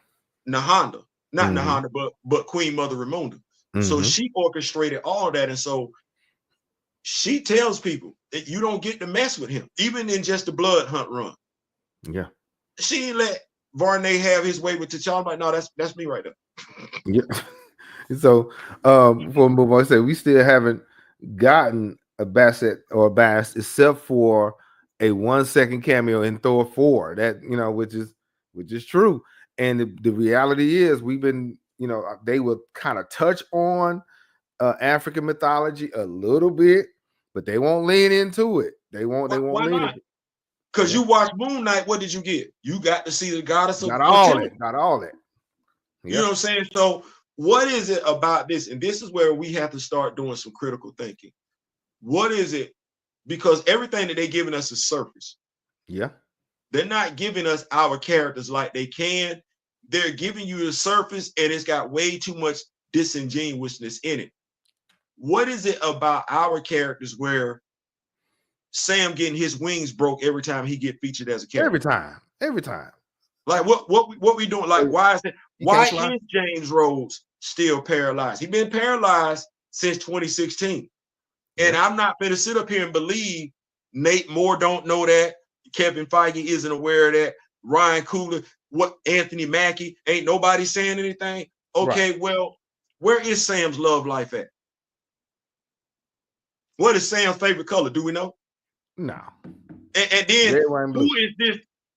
Nahanda. Not Nahanda, but Queen Mother Ramunda. So she orchestrated all of that. And so she tells people that you don't get to mess with him, even in just the blood hunt run. Yeah. She didn't let Varney have his way with T'Challa. I'm like, no, that's me right there. Yeah. So before we move on, I say we still haven't gotten a Bassett or a Bass except for a 1-second cameo in Thor 4. That, you know, which is true. And the reality is we've been, you know, they will kind of touch on African mythology a little bit, but they won't lean into it. They won't lean into it. Because you watch Moon Knight, what did you get? You got to see the goddess of not all that. You know what I'm saying? So what is it about this? And this is where we have to start doing some critical thinking. What is it? Because everything that they're giving us is surface. Yeah. They're not giving us our characters like they can. They're giving you the surface, and it's got way too much disingenuousness in it. What is it about our characters where Sam getting his wings broke every time he get featured as a character? Every time. Like what we doing? Like, why is that? Why is James Rhodes still paralyzed? He's been paralyzed since 2016. And I'm not going to sit up here and believe Nate Moore don't know that. Kevin Feige isn't aware of that. Ryan Coogler, Anthony Mackie, ain't nobody saying anything. Okay, well, where is Sam's love life at? What is Sam's favorite color? Do we know? No. And then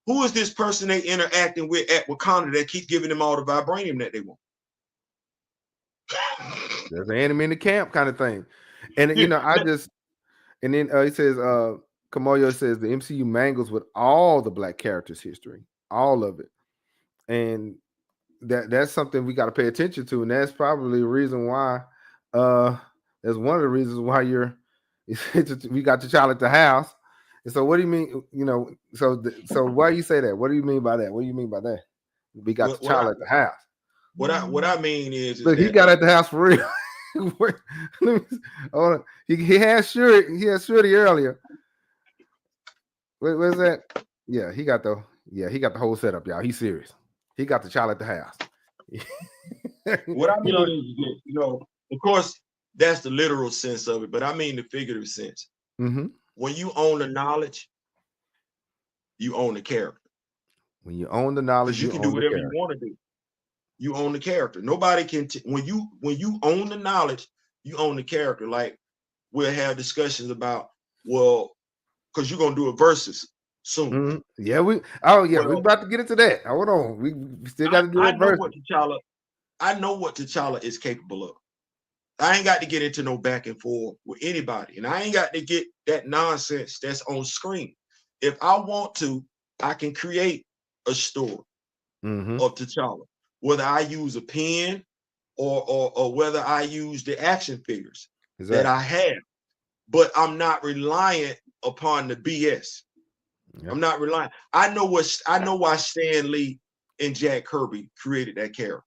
who is this person they interacting with at Wakanda that keep giving them all the vibranium that they want? There's an enemy in the camp kind of thing. And you know, and then he says, Kamoyo says the MCU mangles with all the black characters' history, all of it. And that's something we got to pay attention to. And that's probably the reason why, that's one of the reasons why we got T'Challa at the house. And so what do you mean, you know, so why you say that? What do you mean by that? What do you mean by that? We got T'Challa at the house. What I mean is look, he got at the house for real. He had Shuri earlier. Where's that? Yeah, he got the whole setup, y'all. He's serious. He got T'Challa at the house. What I mean is, you know, of course, that's the literal sense of it, but I mean the figurative sense. When you own the knowledge, you own the character. When you own the knowledge, you can do whatever you want to do. You own the character. Nobody can. When you own the knowledge, you own the character. Like we'll have discussions about, well, because you're gonna do a versus soon. Yeah, we're about to get into that. Hold on, we still got to do a versus. I know what T'Challa is capable of. I ain't got to get into no back and forth with anybody, and I ain't got to get that nonsense that's on screen. If I want to, I can create a story of T'Challa, whether I use a pen or whether I use the action figures that I have. But I'm not reliant upon the BS. Yep. I'm not relying. I know why Stan Lee and Jack Kirby created that character.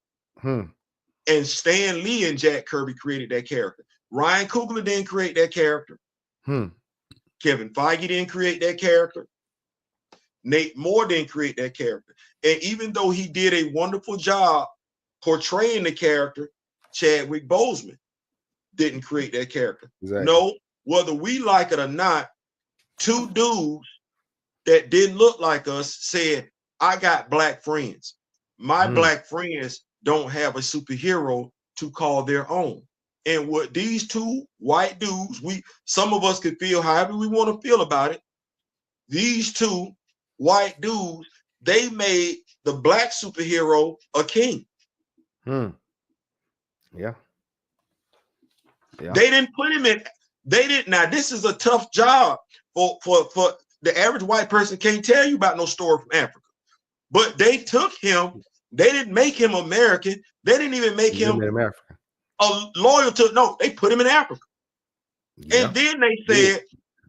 And Stan Lee and Jack Kirby created that character. Ryan Coogler didn't create that character. Kevin Feige didn't create that character. Nate Moore didn't create that character. And even though he did a wonderful job portraying the character, Chadwick Boseman didn't create that character. Exactly. No, whether we like it or not, two dudes that didn't look like us said, I got black friends. My black friends don't have a superhero to call their own. And what these two white dudes, some of us could feel however we want to feel about it. These two white dudes, they made the black superhero a king. Yeah. They didn't put him in. They didn't. Now this is a tough job for the average white person. Can't tell you about no story from Africa. But they took him. They didn't make him American. They didn't even make him African. Loyal to. No, they put him in Africa. Yeah. And then they said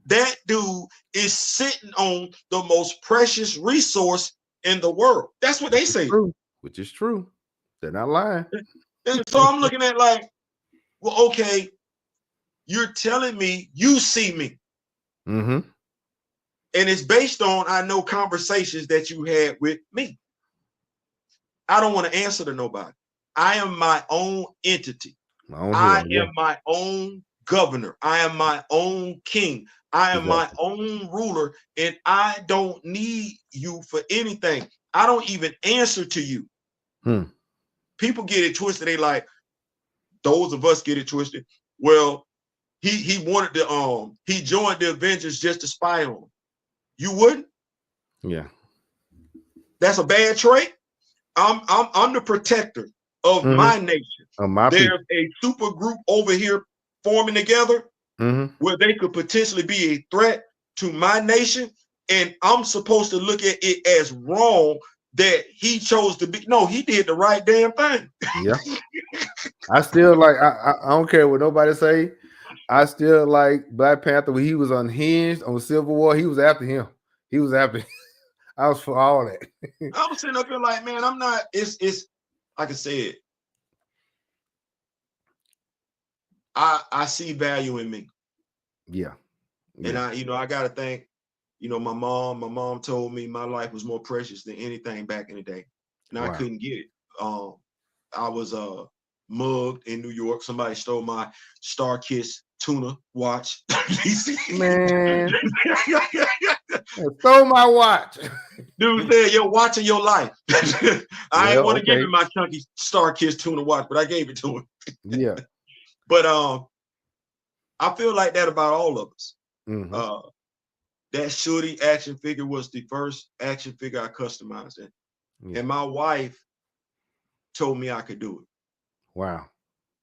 that dude is sitting on the most precious resource in the world. That's what they say. Which is true. They're not lying. And so I'm looking at like, well, okay, you're telling me you see me. And it's based on, I know, conversations that you had with me. I don't want to answer to nobody. I am my own entity. I am my own governor. I am my own king. I am my own ruler, and I don't need you for anything. I don't even answer to you. People get it twisted. They like, those of us get it twisted. Well, he wanted to he joined the Avengers just to spy on them. You wouldn't? Yeah. That's a bad trait. I'm the protector of my nation. There's a super group over here forming together where they could potentially be a threat to my nation, and I'm supposed to look at it as wrong that he chose to be. No, he did the right damn thing. Yeah. I still like, I don't care what nobody say. I still like Black Panther when he was unhinged on Civil War. He was after him. He was after him. I was for all that. I was sitting up here like, man, I'm not, it's like I said, I see value in me. Yeah. And I gotta thank, my mom told me my life was more precious than anything back in the day. And I couldn't get it. I was mugged in New York. Somebody stole my Star Kiss tuna watch. Man. Stole my watch. Dude said, you're watching your life. I ain't want to give him my chunky Star Kiss tuna watch, but I gave it to him. Yeah. But I feel like that about all of us. That Shorty action figure was the first action figure I customized it. Yeah. And my wife told me I could do it. Wow.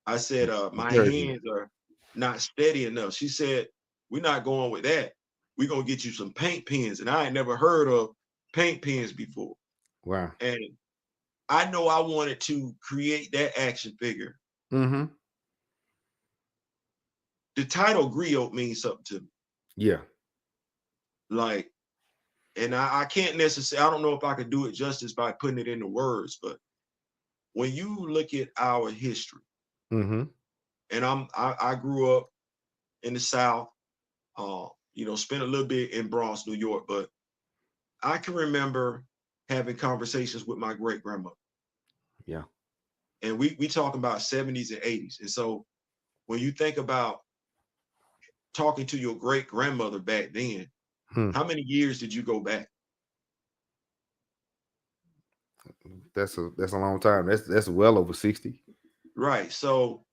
I said, my hands are not steady enough. She said, we're not going with that. We're going to get you some paint pens. And I had never heard of paint pens before. Wow. And I know I wanted to create that action figure. The title Griot means something to me. Yeah. Like, and I can't necessarily, I don't know if I could do it justice by putting it into words, but when you look at our history, and I grew up in the South, spent a little bit in Bronx, New York, but I can remember having conversations with my great grandmother. Yeah. And we talking about 70s and 80s. And so when you think about talking to your great grandmother back then, how many years did you go back? That's a long time. That's well over 60. Right. So,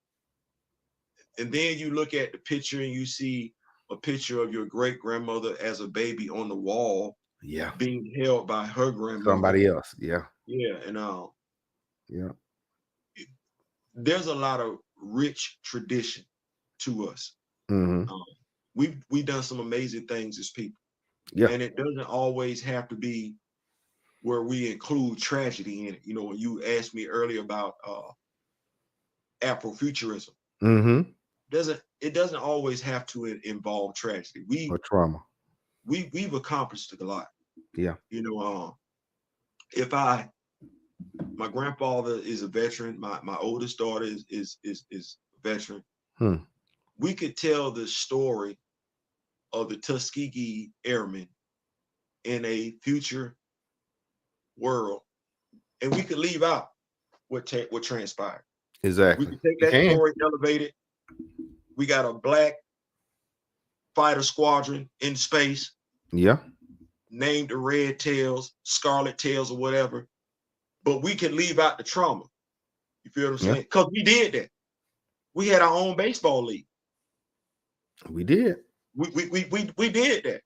and then you look at the picture and you see a picture of your great grandmother as a baby on the wall. Yeah. Being held by her grandmother. Somebody else. Yeah. Yeah. And yeah. There's a lot of rich tradition to us. We've done some amazing things as people. Yeah. And it doesn't always have to be where we include tragedy in it. When you asked me earlier about Afrofuturism, it doesn't always have to involve tragedy. Or trauma. We've accomplished a lot. Yeah. My grandfather is a veteran. My oldest daughter is a veteran. We could tell the story of the Tuskegee Airmen in a future world, and we could leave out what transpired. Exactly. We could take that story, elevate it. We got a black fighter squadron in space. Yeah. Named the Red Tails, Scarlet Tails, or whatever. But we can leave out the trauma. You feel what I'm saying? Because we did that. We had our own baseball league. We did. We did that.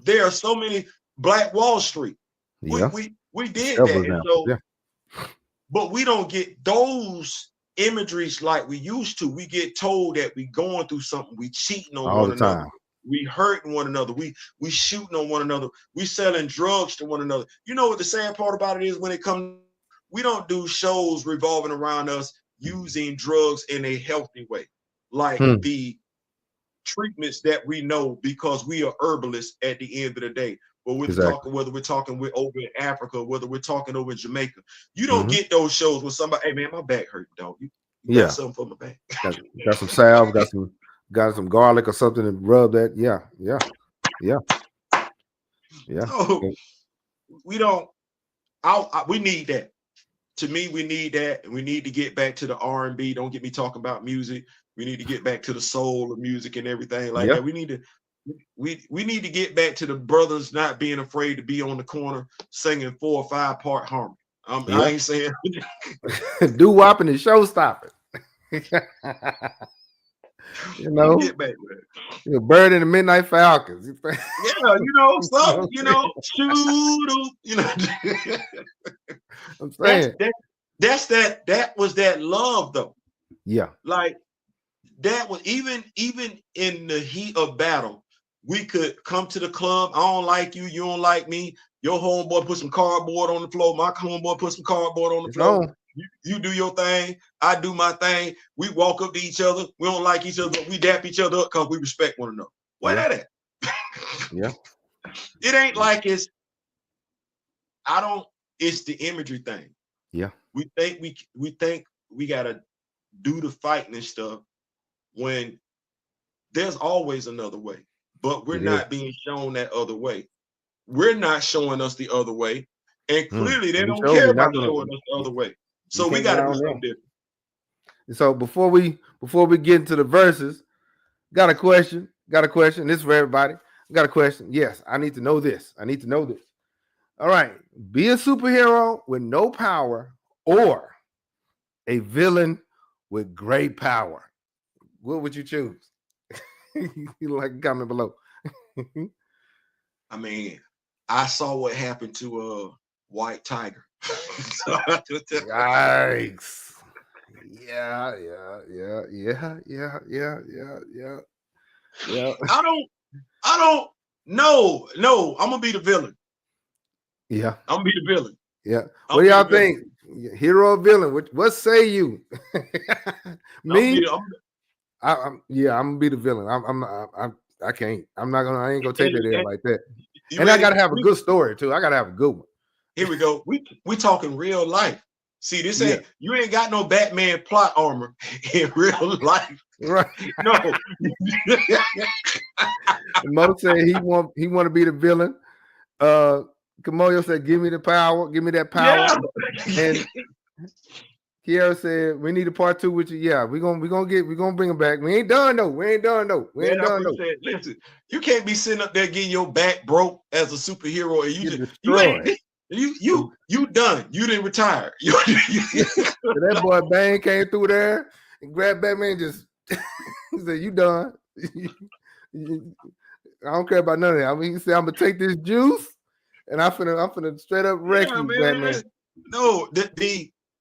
There are so many Black Wall Street. Yeah. We did that. And so, yeah. But we don't get those imageries like we used to. We get told that we going through something, we cheating on all one the another. time. We hurting one another. We shooting on one another. We selling drugs to one another. You know what the sad part about it is when it comes, we don't do shows revolving around us using drugs in a healthy way, like the treatments that we know because we are herbalists at the end of the day. But we're talking, whether we're talking with over in Africa, whether we're talking over in Jamaica, you don't get those shows with somebody, hey man, my back hurt, dog. You got something for my back. got some salve, got some garlic or something to rub that. Yeah. So we don't. We need that. To me, we need that, and we need to get back to the R&B. Don't get me talking about music. We need to get back to the soul of music and everything like that. We need to get back to the brothers not being afraid to be on the corner singing 4 or 5 part harmony. I ain't saying do whopping and show stopping. You know, get back with it. You're Bird in the Midnight Falcons. Yeah, something, shoot, I'm saying that was that love though. Yeah. Like that was even in the heat of battle, we could come to the club. I don't like you, you don't like me. Your homeboy put some cardboard on the floor. My homeboy put some cardboard on the floor. You do your thing, I do my thing. We walk up to each other. We don't like each other, but we dap each other up because we respect one another. Where that at? Yeah. It ain't like it's the imagery thing. Yeah. We think we gotta do the fighting and stuff when there's always another way. But we're not being shown that other way. We're not showing us the other way. And clearly they don't care about showing us the other way. So we got to do something different. So before we get into the verses, got a question. This is for everybody. Got a question. Yes, I need to know this. All right. Be a superhero with no power or a villain with great power. What would you choose? Like, comment below. I mean, I saw what happened to White Tiger. Yikes. Yeah. I don't know. No, I'm gonna be the villain. Yeah. I'm gonna be the villain. Yeah. What do y'all think? Hero or villain? What say you? Me? I'm gonna be the villain. I can't. I ain't gonna take it there like that. And I gotta have a good story too. I gotta have a good one. Here we go. We talking real life. See, this ain't you ain't got no Batman plot armor in real life. Right. No. Mo said he want to be the villain. Kamoyo said, give me the power, give me that power. Yeah. And Kiara said, we need a part 2 with you. Yeah, we're gonna bring him back. We ain't done though. Listen, you can't be sitting up there getting your back broke as a superhero and you done. You didn't retire. That boy Bane came through there and grabbed Batman, just he said, you done. I don't care about none of that. I mean, he said, I'm gonna take this juice and I'm finna straight up wreck you, Batman. No,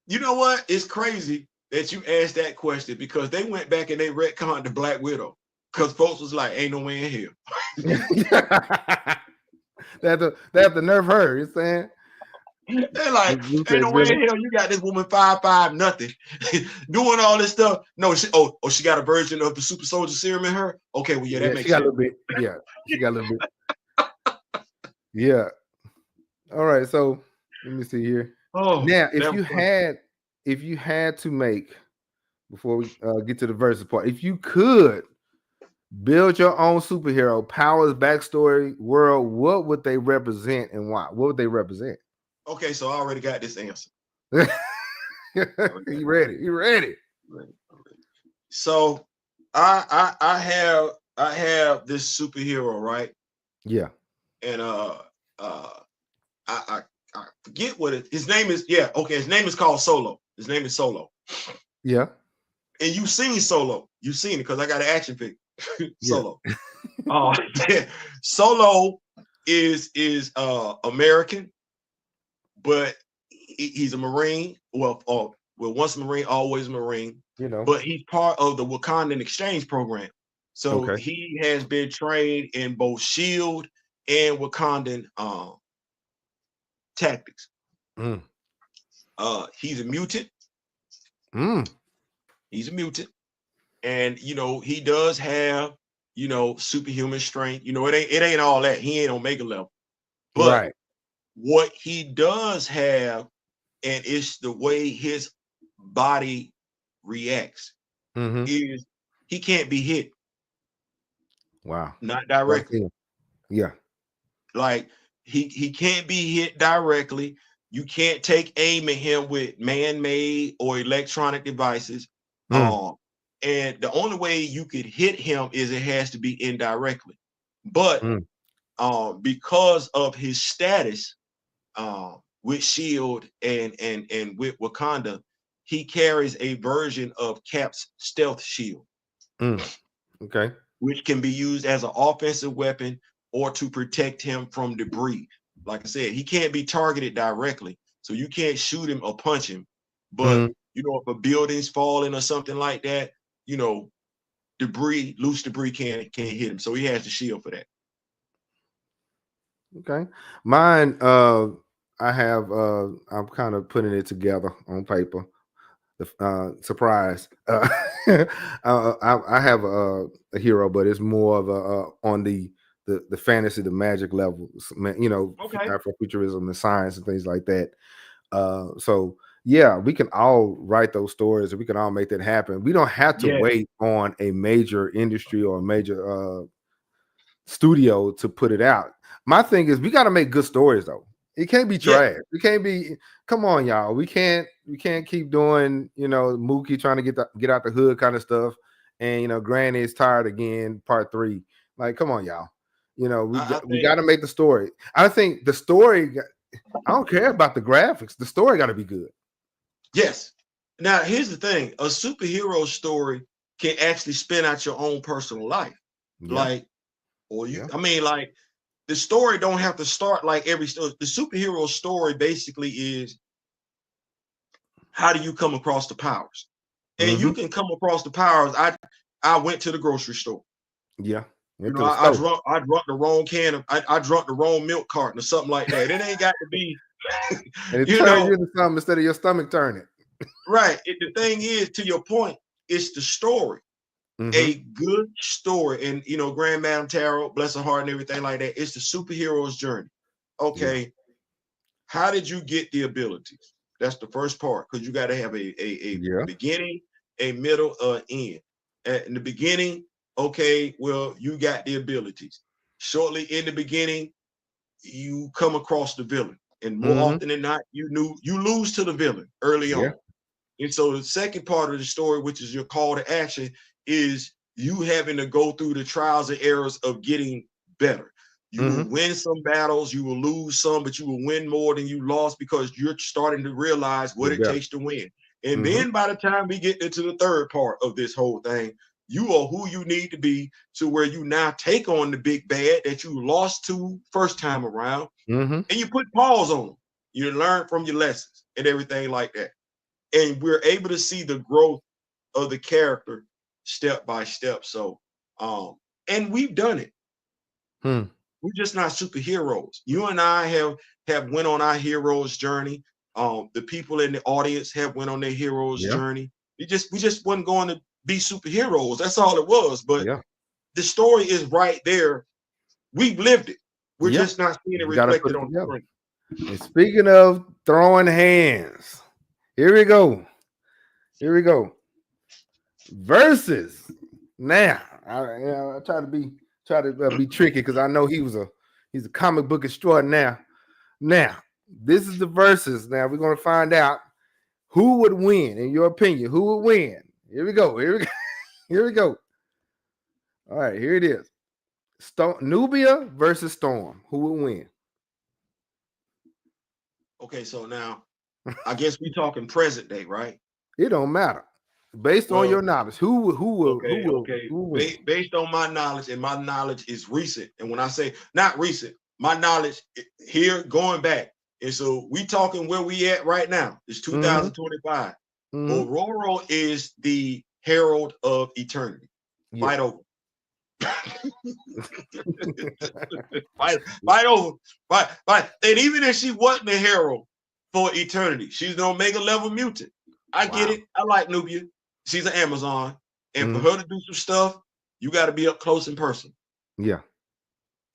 you know what? It's crazy that you asked that question because they went back and they retconned the Black Widow because folks was like, ain't no way in here. They have to nerf her, you saying? They're like, ain't no way in hell you got this woman 5'5" nothing doing all this stuff. No, she got a version of the super soldier serum in her. Okay, well, that makes sense. She got a little bit. Yeah. All right, so let me see here. Now, if you had to make, before we get to the verses part, if you could build your own superhero, powers, backstory, world, what would they represent and why? What would they represent? Okay, so I already got this answer. You ready? So I I have this superhero, right? Yeah. And I forget what his name is. Yeah, okay. His name is called Solo. His name is Solo. Yeah. And you've seen Solo. You've seen it because I got an action figure. Yeah. Solo. Oh, Solo is American, but he's a Marine. Well, once a Marine, always a Marine. You know. But he's part of the Wakandan exchange program. So Okay. he has been trained in both Shield and Wakandan tactics. Mm. He's a mutant. Mm. He's a mutant, and he does have superhuman strength. It ain't all that. He ain't Omega level, but Right. what he does have, and it's the way his body reacts, Mm-hmm. is he can't be hit, Wow. not That's directly. him. Yeah. Like he can't be hit directly. You can't take aim at him with man-made or electronic devices. Mm. And the only way you could hit him is it has to be indirectly. But Mm. because of his status with Shield and with Wakanda, he carries a version of Cap's stealth shield, Mm. Okay. which can be used as an offensive weapon or to protect him from debris. Like I said, he can't be targeted directly, so you can't shoot him or punch him. But Mm. if a building's falling or something like that, loose debris can't hit him. So he has the shield for that. Okay. Mine, I have I'm kind of putting it together on paper. The surprise. I have a hero, but it's more of a on the fantasy, the magic level, Okay. Afrofuturism and science and things like that. So yeah, we can all write those stories and we can all make that happen. We don't have to Yes. wait on a major industry or a major studio to put it out. My thing is we got to make good stories though. It can't be Yeah. trash. We can't be. Come on, y'all. We can't keep doing Mookie trying to get out the hood kind of stuff, and Granny is tired again. Part 3. Like, come on, y'all. We got to make the story. I think the story. I don't care about the graphics. The story got to be good. Yes. Now here's the thing: a superhero story can actually spin out your own personal life. Yeah. I mean, like the story don't have to start like every story. The superhero story basically is how do you come across the powers, and you can come across the powers. I went to the grocery store. Yeah. I drunk the wrong can of I drunk the wrong milk carton or something like that. It ain't got to be, and it turns you into something instead of your stomach turning. Right. The thing is, to your point, it's the story. A good story. And Grand Madam Tarot, bless her heart and everything like that. It's the superhero's journey. Okay. Yeah. How did you get the abilities? That's the first part, because you got to have a beginning, a middle, end. In the beginning, okay, well, you got the abilities. Shortly in the beginning, you come across the villain. And more often than not, you lose to the villain early on. And so the second part of the story, which is your call to action, is you having to go through the trials and errors of getting better. You will win some battles, you will lose some, but you will win more than you lost because you're starting to realize what it takes to win. And then by the time we get into the third part of this whole thing, you are who you need to be to where you now take on the big bad that you lost to first time around, and you put pause on them. You learn from your lessons and everything like that. And we're able to see the growth of the character step by step. So, and we've done it. We're just not superheroes. You and I have went on our hero's journey. The people in the audience have went on their hero's journey. We just wasn't going to be superheroes. That's all it was. But the story is right there. We've lived it. We're just not seeing it reflected on the screen. And speaking of throwing hands, here we go. Versus. Now, I try to be tricky because I know he's a comic book extraordinaire. Now, this is the versus. Now we're gonna find out who would win, in your opinion. Who would win? Here we go. All right, here it is. Nubia versus Storm. Who would win? Okay, so now I guess we talking present day, right? It don't matter. Based on Well, your knowledge, who okay, will okay. win? Based on my knowledge, and my knowledge is recent. And when I say not recent, my knowledge here going back. And so we talking where we at right now. It's 2025. Aurora is the herald of eternity. Yeah. Fight over. fight over. Fight. And even if she wasn't a herald for eternity, she's an Omega level mutant. I get it. I like Nubia. She's an Amazon. And for her to do some stuff, you got to be up close and personal. Yeah.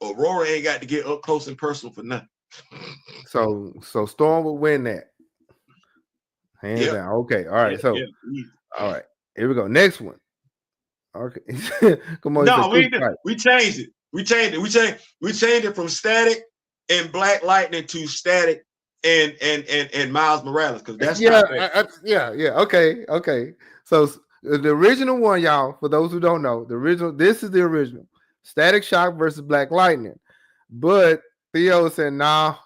Aurora ain't got to get up close and personal for nothing. So Storm will win that. Hands down. Okay. All right. All right. Here we go. Next one. Okay. Come on. No, we changed it. We changed it from Static and Black Lightning to Static and Miles Morales, because that's Okay. So the original one, y'all, for those who don't know, this is the original. Static Shock versus Black Lightning. But Theo said, no,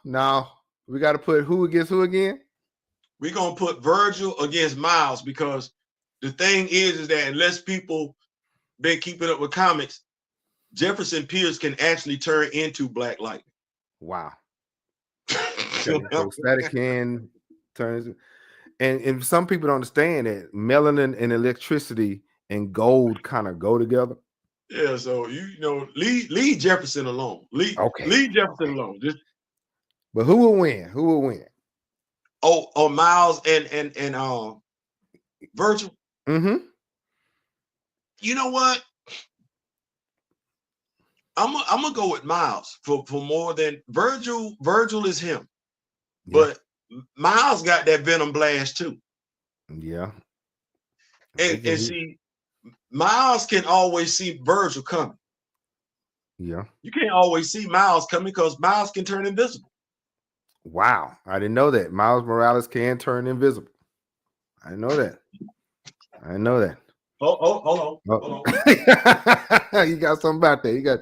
we got to put who against who again? We're going to put Virgil against Miles, because the thing is that unless people been keeping up with comics, Jefferson Pierce can actually turn into Black Lightning. Wow. So Static can turn, and some people don't understand that melanin and electricity and gold kind of go together. Yeah, so leave Jefferson alone. Leave Jefferson alone. But who will win? Who will win? Oh, Miles and Virgil. You know what? I'm gonna go with Miles for more than Virgil. Virgil is him, but Miles got that venom blast too. Yeah, and see, Miles can always see Virgil coming. Yeah, you can't always see Miles coming because Miles can turn invisible. Wow, I didn't know that. Miles Morales can turn invisible. I didn't know that. Hold on. You got something about that. You got.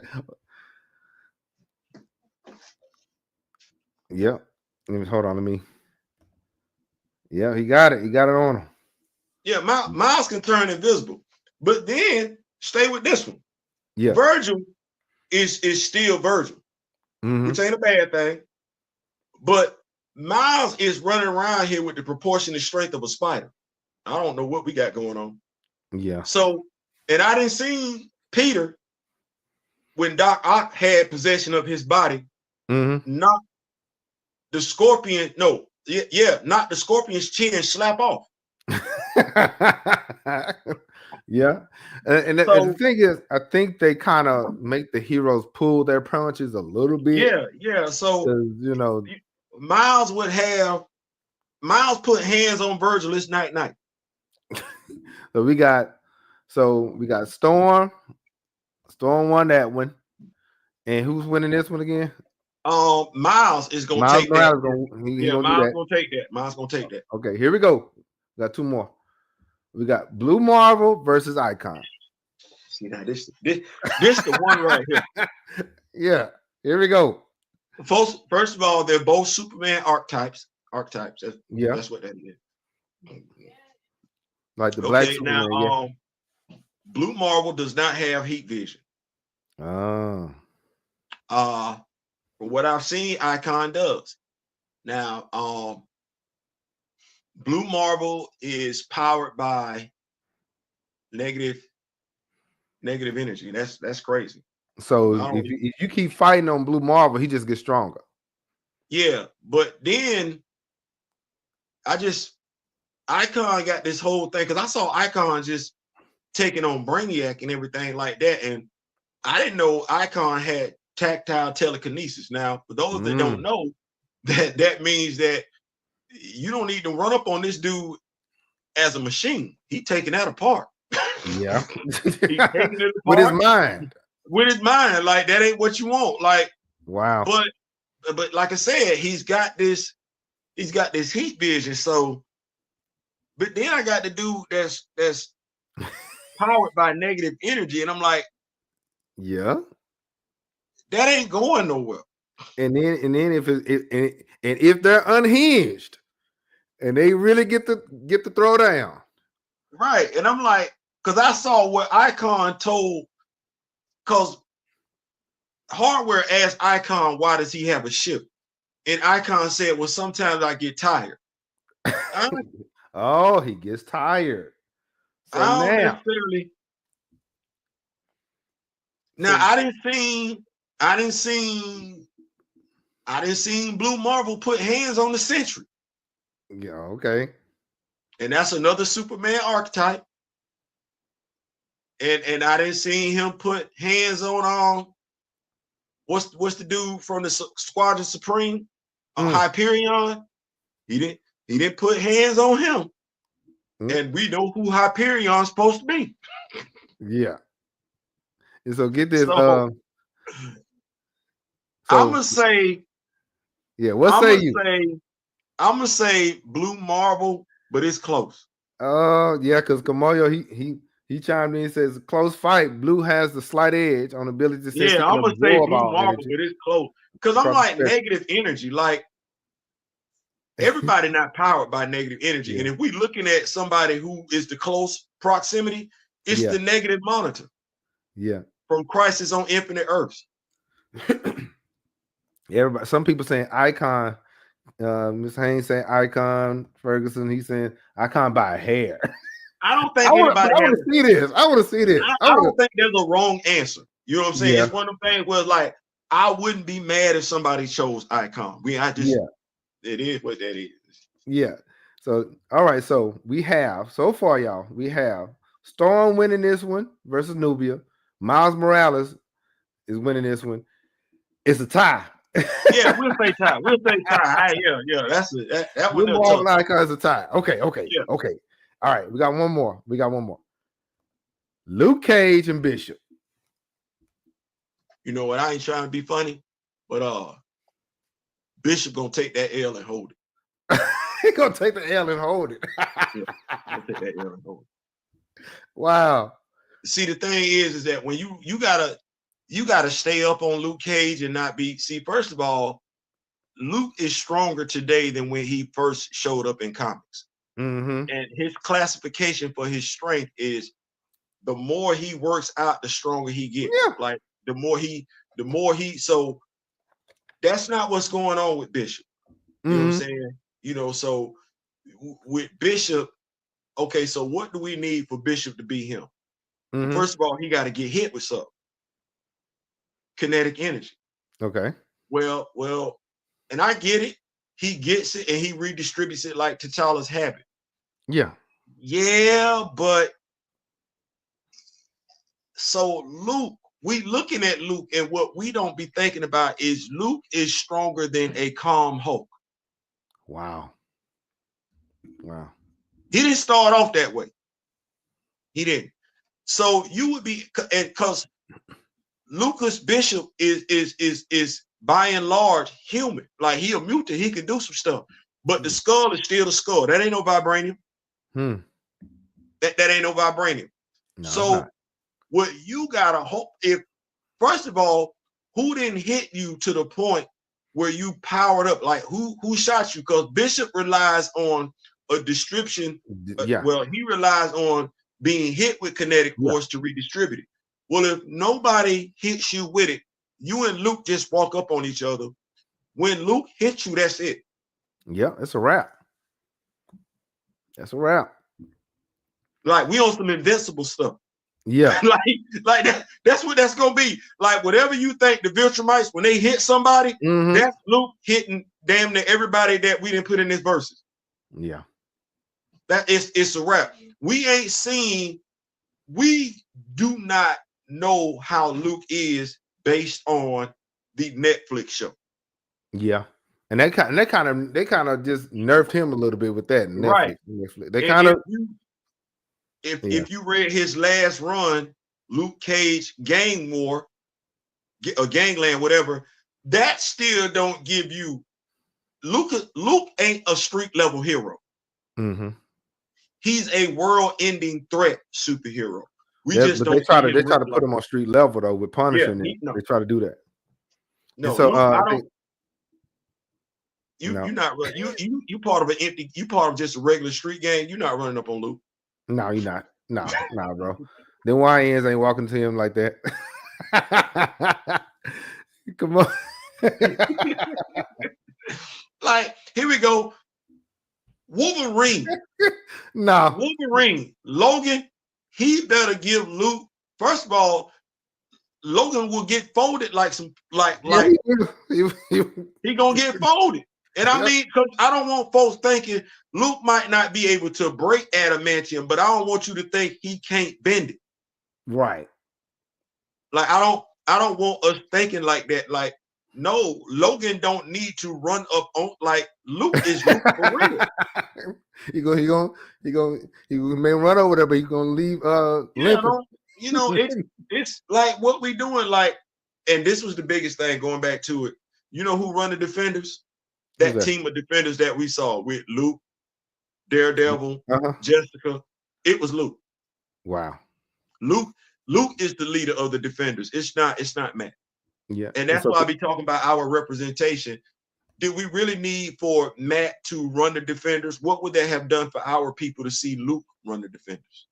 Yep. Hold on. Let me. Yeah, he got it. He got it on him. Yeah, Miles can turn invisible, but then stay with this one. Yeah, Virgil is still Virgil, which ain't a bad thing. But Miles is running around here with the proportionate strength of a spider. I don't know what we got going on. Yeah. So, and I didn't see Peter when Doc Ock had possession of his body, knock the scorpion. No, knock the scorpion's chin slap off. Yeah, and the thing is, I think they kind of make the heroes pull their punches a little bit. Yeah. So Miles put hands on Virgil this night. So we got Storm. Storm won that one, and who's winning this one again? Miles is gonna take that. Miles gonna take that. Okay, here we go. We got two more. We got Blue Marvel versus Icon. See, now this the one right here. Yeah, here we go. First of all, they're both Superman archetypes. That's what that is. Like the black Superman. Now, Blue Marvel does not have heat vision. Oh. For what I've seen, Icon does. Now, Blue Marvel is powered by negative energy. That's crazy. So if you keep fighting on Blue Marvel, he just gets stronger. Yeah, but then Icon got this whole thing, because I saw Icon just taking on Brainiac and everything like that, and I didn't know Icon had tactile telekinesis. Now, for those that don't know, that means that you don't need to run up on this dude as a machine. He's taking that apart. Yeah. He's taking it apart with his mind. With his mind. Like, that ain't what you want. Like, wow. But like I said, he's got this heat vision. So, but then I got the dude that's powered by negative energy, and I'm like, Yeah. That ain't going nowhere. And then if and if they're unhinged and they really get the throw down. Right. And I'm like, because I saw what Icon told, because Hardware asked Icon, why does he have a ship? And Icon said, well, sometimes I get tired. Oh, he gets tired. So I don't now. necessarily. Now I didn't see Blue Marvel put hands on the Sentry. Yeah, okay. And that's another Superman archetype. And I didn't see him put hands on what's the dude from the Squadron Supreme? Hyperion. He didn't put hands on him. And we know who Hyperion's supposed to be. Yeah. And so get this. So I'm gonna say, yeah, what say you? I'm gonna say Blue Marvel, but it's close. Oh, yeah, because Kamoyo, he chimed in and says close fight. Blue has the slight edge on ability to Yeah, I'm gonna say Blue Marvel, but it's close. Because I'm like negative energy. Like everybody not powered by negative energy. Yeah. And if we looking at somebody who is the close proximity, it's the negative monitor. Yeah. From Crisis on Infinite Earths. Everybody, some people saying Icon. Miss Haynes saying Icon. Ferguson, he's saying Icon by a hair. I don't think anybody. I want to see this. I want to see this. I don't think there's a wrong answer. You know what I'm saying? Yeah. It's one of them things where like I wouldn't be mad if somebody chose Icon. It is what that is. Yeah. So all right. So we have so far, y'all. We have Storm winning this one versus Nubia. Miles Morales is winning this one. It's a tie. Yeah, we'll say tie. We'll say tie. Yeah. That's it. That one. Marvel Icon is a tie. Okay. Okay. All right. We got one more. Luke Cage and Bishop. You know what? I ain't trying to be funny, but Bishop gonna take that L and hold it. He gonna take the L and hold it. Gonna take that L and hold it. Wow. See, the thing is that when you gotta stay up on Luke Cage and not be. See, first of all, Luke is stronger today than when he first showed up in comics. Mm-hmm. And his classification for his strength is the more he works out, the stronger he gets. Yeah. Like the more he. So that's not what's going on with Bishop. You know what I'm saying? You know, so with Bishop, okay, so what do we need for Bishop to be him? First of all, he got to get hit with something. Kinetic energy. Okay. Well, and I get it. He gets it and he redistributes it like T'Challa's habit. Yeah. Yeah, but so Luke, we looking at Luke, and what we don't be thinking about is Luke is stronger than a calm Hulk. Wow. He didn't start off that way. He didn't. So you would be, because Lucas Bishop is by and large human. Like he a mutant, he can do some stuff. But the skull is still the skull. That ain't no vibranium. That ain't no vibranium. No, so what you gotta hope, if first of all, who didn't hit you to the point where you powered up? Like who shot you? Because Bishop relies on a description. Well, he relies on being hit with kinetic force to redistribute it. Well, if nobody hits you with it, you and Luke just walk up on each other. When Luke hits you, that's it. Yeah, it's a wrap. That's a wrap. Like we on some invincible stuff. Yeah. like that's what that's gonna be. Like whatever you think the Viltrumites, when they hit somebody, that's Luke hitting damn near everybody that we didn't put in his verses. Yeah. It's a wrap. We do not know how Luke is based on the Netflix show. Yeah. And they kind of just nerfed him a little bit with that. Right. Netflix. They kind of if you read his last run, Luke Cage Gang War, or Gangland, whatever, that still don't give you Luke ain't a street level hero. He's a world-ending threat superhero, We just but don't they try see to him really put him on street level though with yeah, punishing them. no, They try to do that. no, And so Luke, I I don't. think You no, you're not running. You part of an empty. You part of just a regular street gang. You're not running up on Luke. no, you're not. No, no, bro. Them YNs ain't walking to him like that. Come on. Like, here we go. Wolverine. No. Wolverine. Logan, he better give Luke. First of all, Logan will get folded like some Yeah, he gonna get folded. And I mean, because I don't want folks thinking Luke might not be able to break adamantium, but I don't want you to think he can't bend it. Right. Like I don't want us thinking like that. Like, no, Logan don't need to run up on like Luke is Luke for real. he may run over there, but he's gonna leave limping. You know, it's like what we doing, like, and this was the biggest thing going back to it. You know who run the defenders? That team of defenders that we saw with Luke, Daredevil, Jessica. It was Luke. Wow. Luke is the leader of the defenders. It's not Matt. Yeah. And that's why I be talking about our representation. Did we really need for Matt to run the defenders? What would that have done for our people to see Luke run the defenders?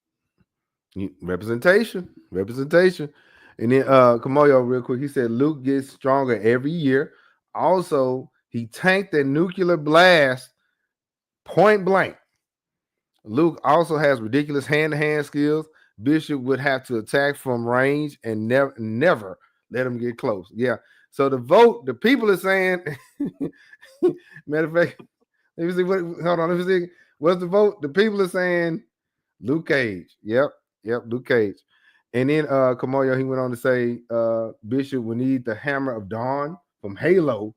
Representation. And then Kamoyo, real quick, he said Luke gets stronger every year. Also, he tanked a nuclear blast point blank. Luke also has ridiculous hand-to-hand skills. Bishop would have to attack from range and never let him get close. Yeah. So the people are saying, matter of fact, let me see let me see. What's the vote? The people are saying Luke Cage. Yep, Luke Cage. And then Kamoyo, he went on to say Bishop would need the hammer of Dawn from Halo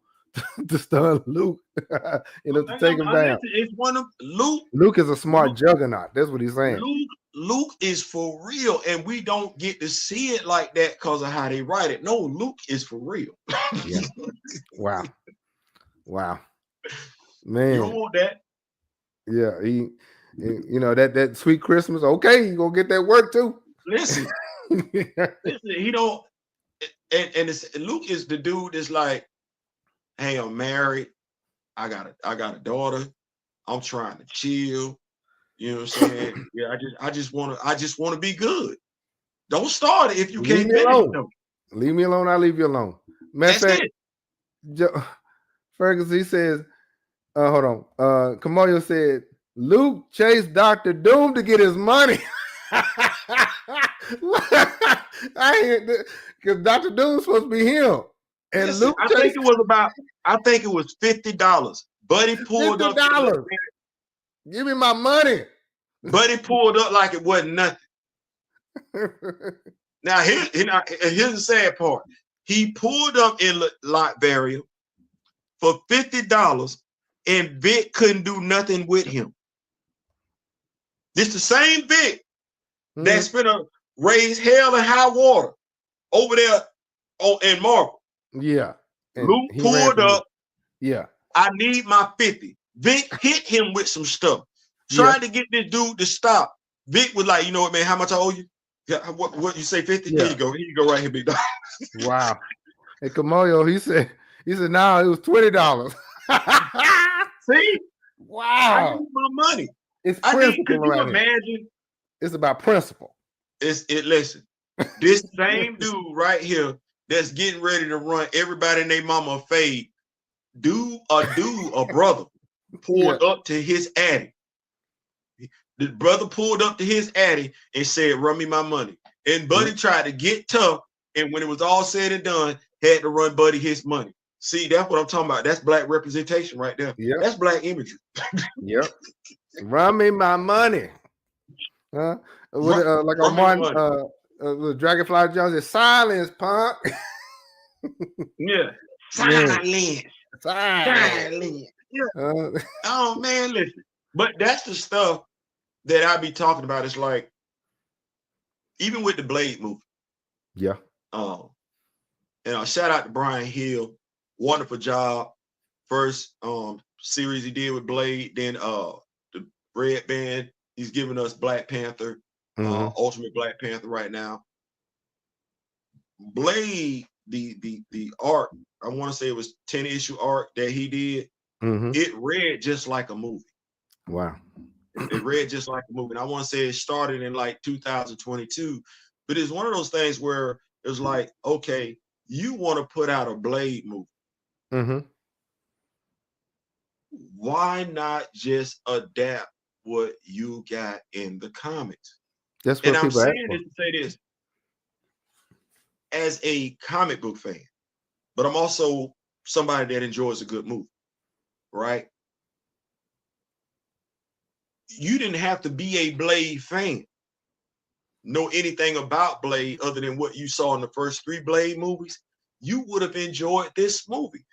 to stun Luke, to take him down. It's one of Luke. Luke is a smart juggernaut. That's what he's saying. Luke is for real, and we don't get to see it like that because of how they write it. No, Luke is for real. Yeah. Wow. Man. You don't want that. Yeah, that sweet Christmas. Okay, you gonna get that work too. Listen, he don't. And Luke is the dude that's like, hey, I'm married. I got a daughter. I'm trying to chill. You know what I'm saying? Yeah, I just want to be good. Don't start it if you can't finish it. Leave me alone. I'll leave you alone. Matter of fact, Ferguson, he says, hold on. Kamoyo said Luke chased Dr. Doom to get his money. Because Dr. Doom's supposed to be him. And listen, Luke I think it was $50. Buddy pulled up. Give me my money. Buddy pulled up like it wasn't nothing. Now here's the sad part. He pulled up in Latveria for $50, and Vic couldn't do nothing with him. This the same Vic that's gonna raise hell and high water over there in Marvel. Yeah. Luke pulled up. Yeah. I need my 50. Vic hit him with some stuff. Trying to get this dude to stop. Vic was like, you know what, man? How much I owe you? Yeah, what you say, 50? Yeah. Here you go right here, big dog. Wow. And Kamoyo, he said, no, it was $20. See? Wow. I need my money. It's principle. Could you imagine? It's about principle. Listen, this same dude right here that's getting ready to run everybody and their mama a fade. A brother pulled up to his addy. The brother pulled up to his addy and said, run me my money. And Buddy tried to get tough. And when it was all said and done, had to run Buddy his money. See, that's what I'm talking about. That's black representation right there. Yep. That's black imagery. Yep. Run me my money. Huh? Like on Martin, Dragonfly Jones said, silence, punk. Yeah. Silence. Yeah. Oh, man, listen. But that's the stuff that I be talking about. It's like, even with the Blade movie. Yeah. And shout out to Brian Hill. Wonderful job. First series he did with Blade. Then the Red Band, he's giving us Black Panther. Ultimate Black Panther right now. Blade, the arc, I want to say it was 10-issue arc that he did. It read just like a movie. Wow. It read just like a movie. And I want to say it started in like 2022, but it's one of those things where it's like, okay, you want to put out a Blade movie. Why not just adapt what you got in the comics? That's what I'm people ask saying for. this to say this as a comic book fan, but I'm also somebody that enjoys a good movie, right? You didn't have to be a Blade fan, know anything about Blade other than what you saw in the first 3 Blade movies. You would have enjoyed this movie.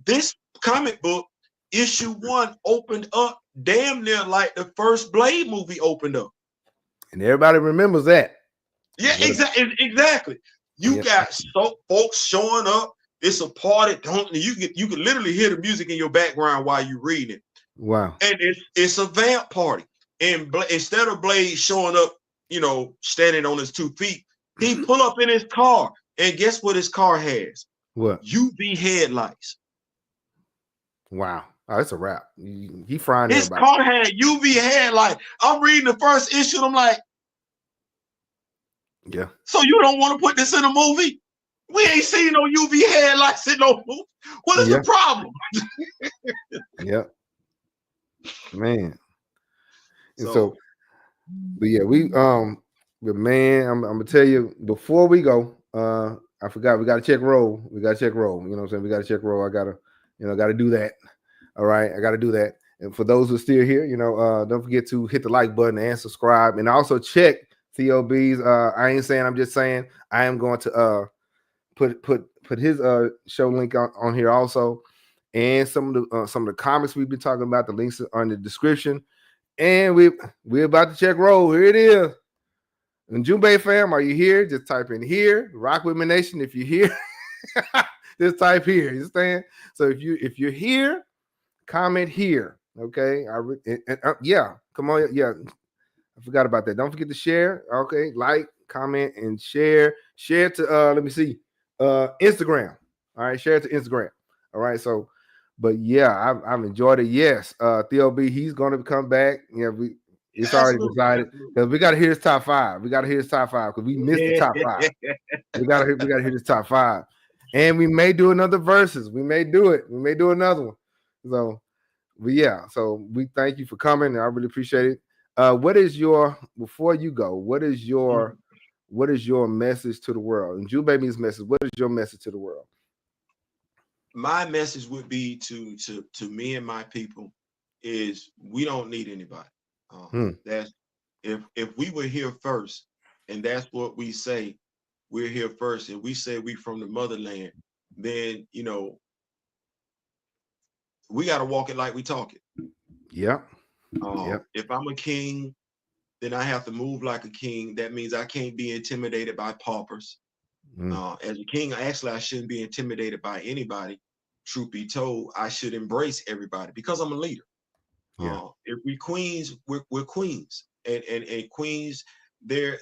This comic book, issue 1, opened up damn near like the first Blade movie opened up. And everybody remembers that. Yeah, exactly. You got folks showing up. It's a party. You can literally hear the music in your background while you're reading it. Wow. And it's a vamp party. And instead of Blade showing up, standing on his 2 feet, he pull up in his car. And guess what his car has? What? UV headlights. Wow. Oh, that's a wrap. He frying his everybody. car had UV headlights. I'm reading the first issue and I'm like, yeah. So you don't want to put this in a movie? We ain't seen no UV headlights in no movie. What is the problem? Yeah. Man. And so, but yeah, but man, I'm gonna tell you before we go, I forgot we gotta check roll. You know what I'm saying? We gotta check roll. I gotta do that. All right, I gotta do that. And for those who are still here, don't forget to hit the like button and subscribe, and also check Theo B's. I ain't saying, I'm just saying I am going to put his show link on here also, and some of the comics we've been talking about. The links are in the description, and we're about to check roll. Here it is. Ujumbe fam, are you here? Just type in here. Rock with me nation. If you're here, just type here. You understand? So if you're here, comment here. Okay. Yeah. Come on. Yeah. I forgot about that. Don't forget to share. Okay. Like, comment, and share. Share to let me see. Instagram. All right. Share it to Instagram. All right. So, but yeah, I've enjoyed it. Yes. Theo B, he's gonna come back. Yeah, it's already decided because we got to hear his top 5. We got to hear his top 5 because we missed the top 5. we got to hear his top 5, and we may do another versus. We may do it. We may do another one. So, but yeah. So we thank you for coming. I really appreciate it. What is your before you go? What is your message to the world? And Ujumbe means message. What is your message to the world? My message would be to me and my people is we don't need anybody. That's if we were here first, and that's what we say, we're here first, and we say we from the motherland, then we got to walk it like we talk it. Yeah. If I'm a king, then I have to move like a king. That means I can't be intimidated by paupers. As a king, actually, I shouldn't be intimidated by anybody. Truth be told, I should embrace everybody because I'm a leader. If we queens, we're queens, and queens. There,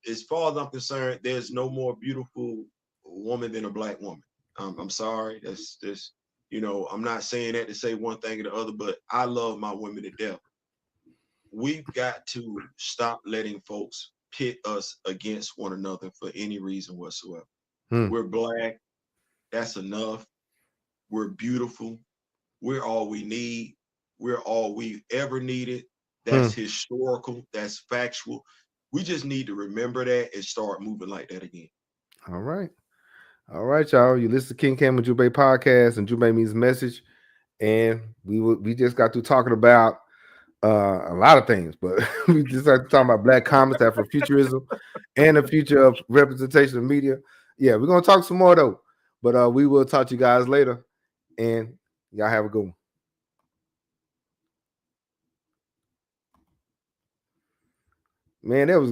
as far as I'm concerned, there's no more beautiful woman than a Black woman. I'm sorry, that's just I'm not saying that to say one thing or the other, but I love my women to death. We've got to stop letting folks pit us against one another for any reason whatsoever. We're Black. That's enough. We're beautiful. We're all we need. We're all we ever needed. That's historical. That's factual. We just need to remember that and start moving like that again. All right. All right, y'all. You listen to King Cam and Ujumbe podcast, and Ujumbe means message. And we just got through talking about a lot of things, but we just started talking about Black comics, Afrofuturism, and the future of representation of media. Yeah, we're gonna talk some more though, but we will talk to you guys later, and y'all have a good one. Man, that was good.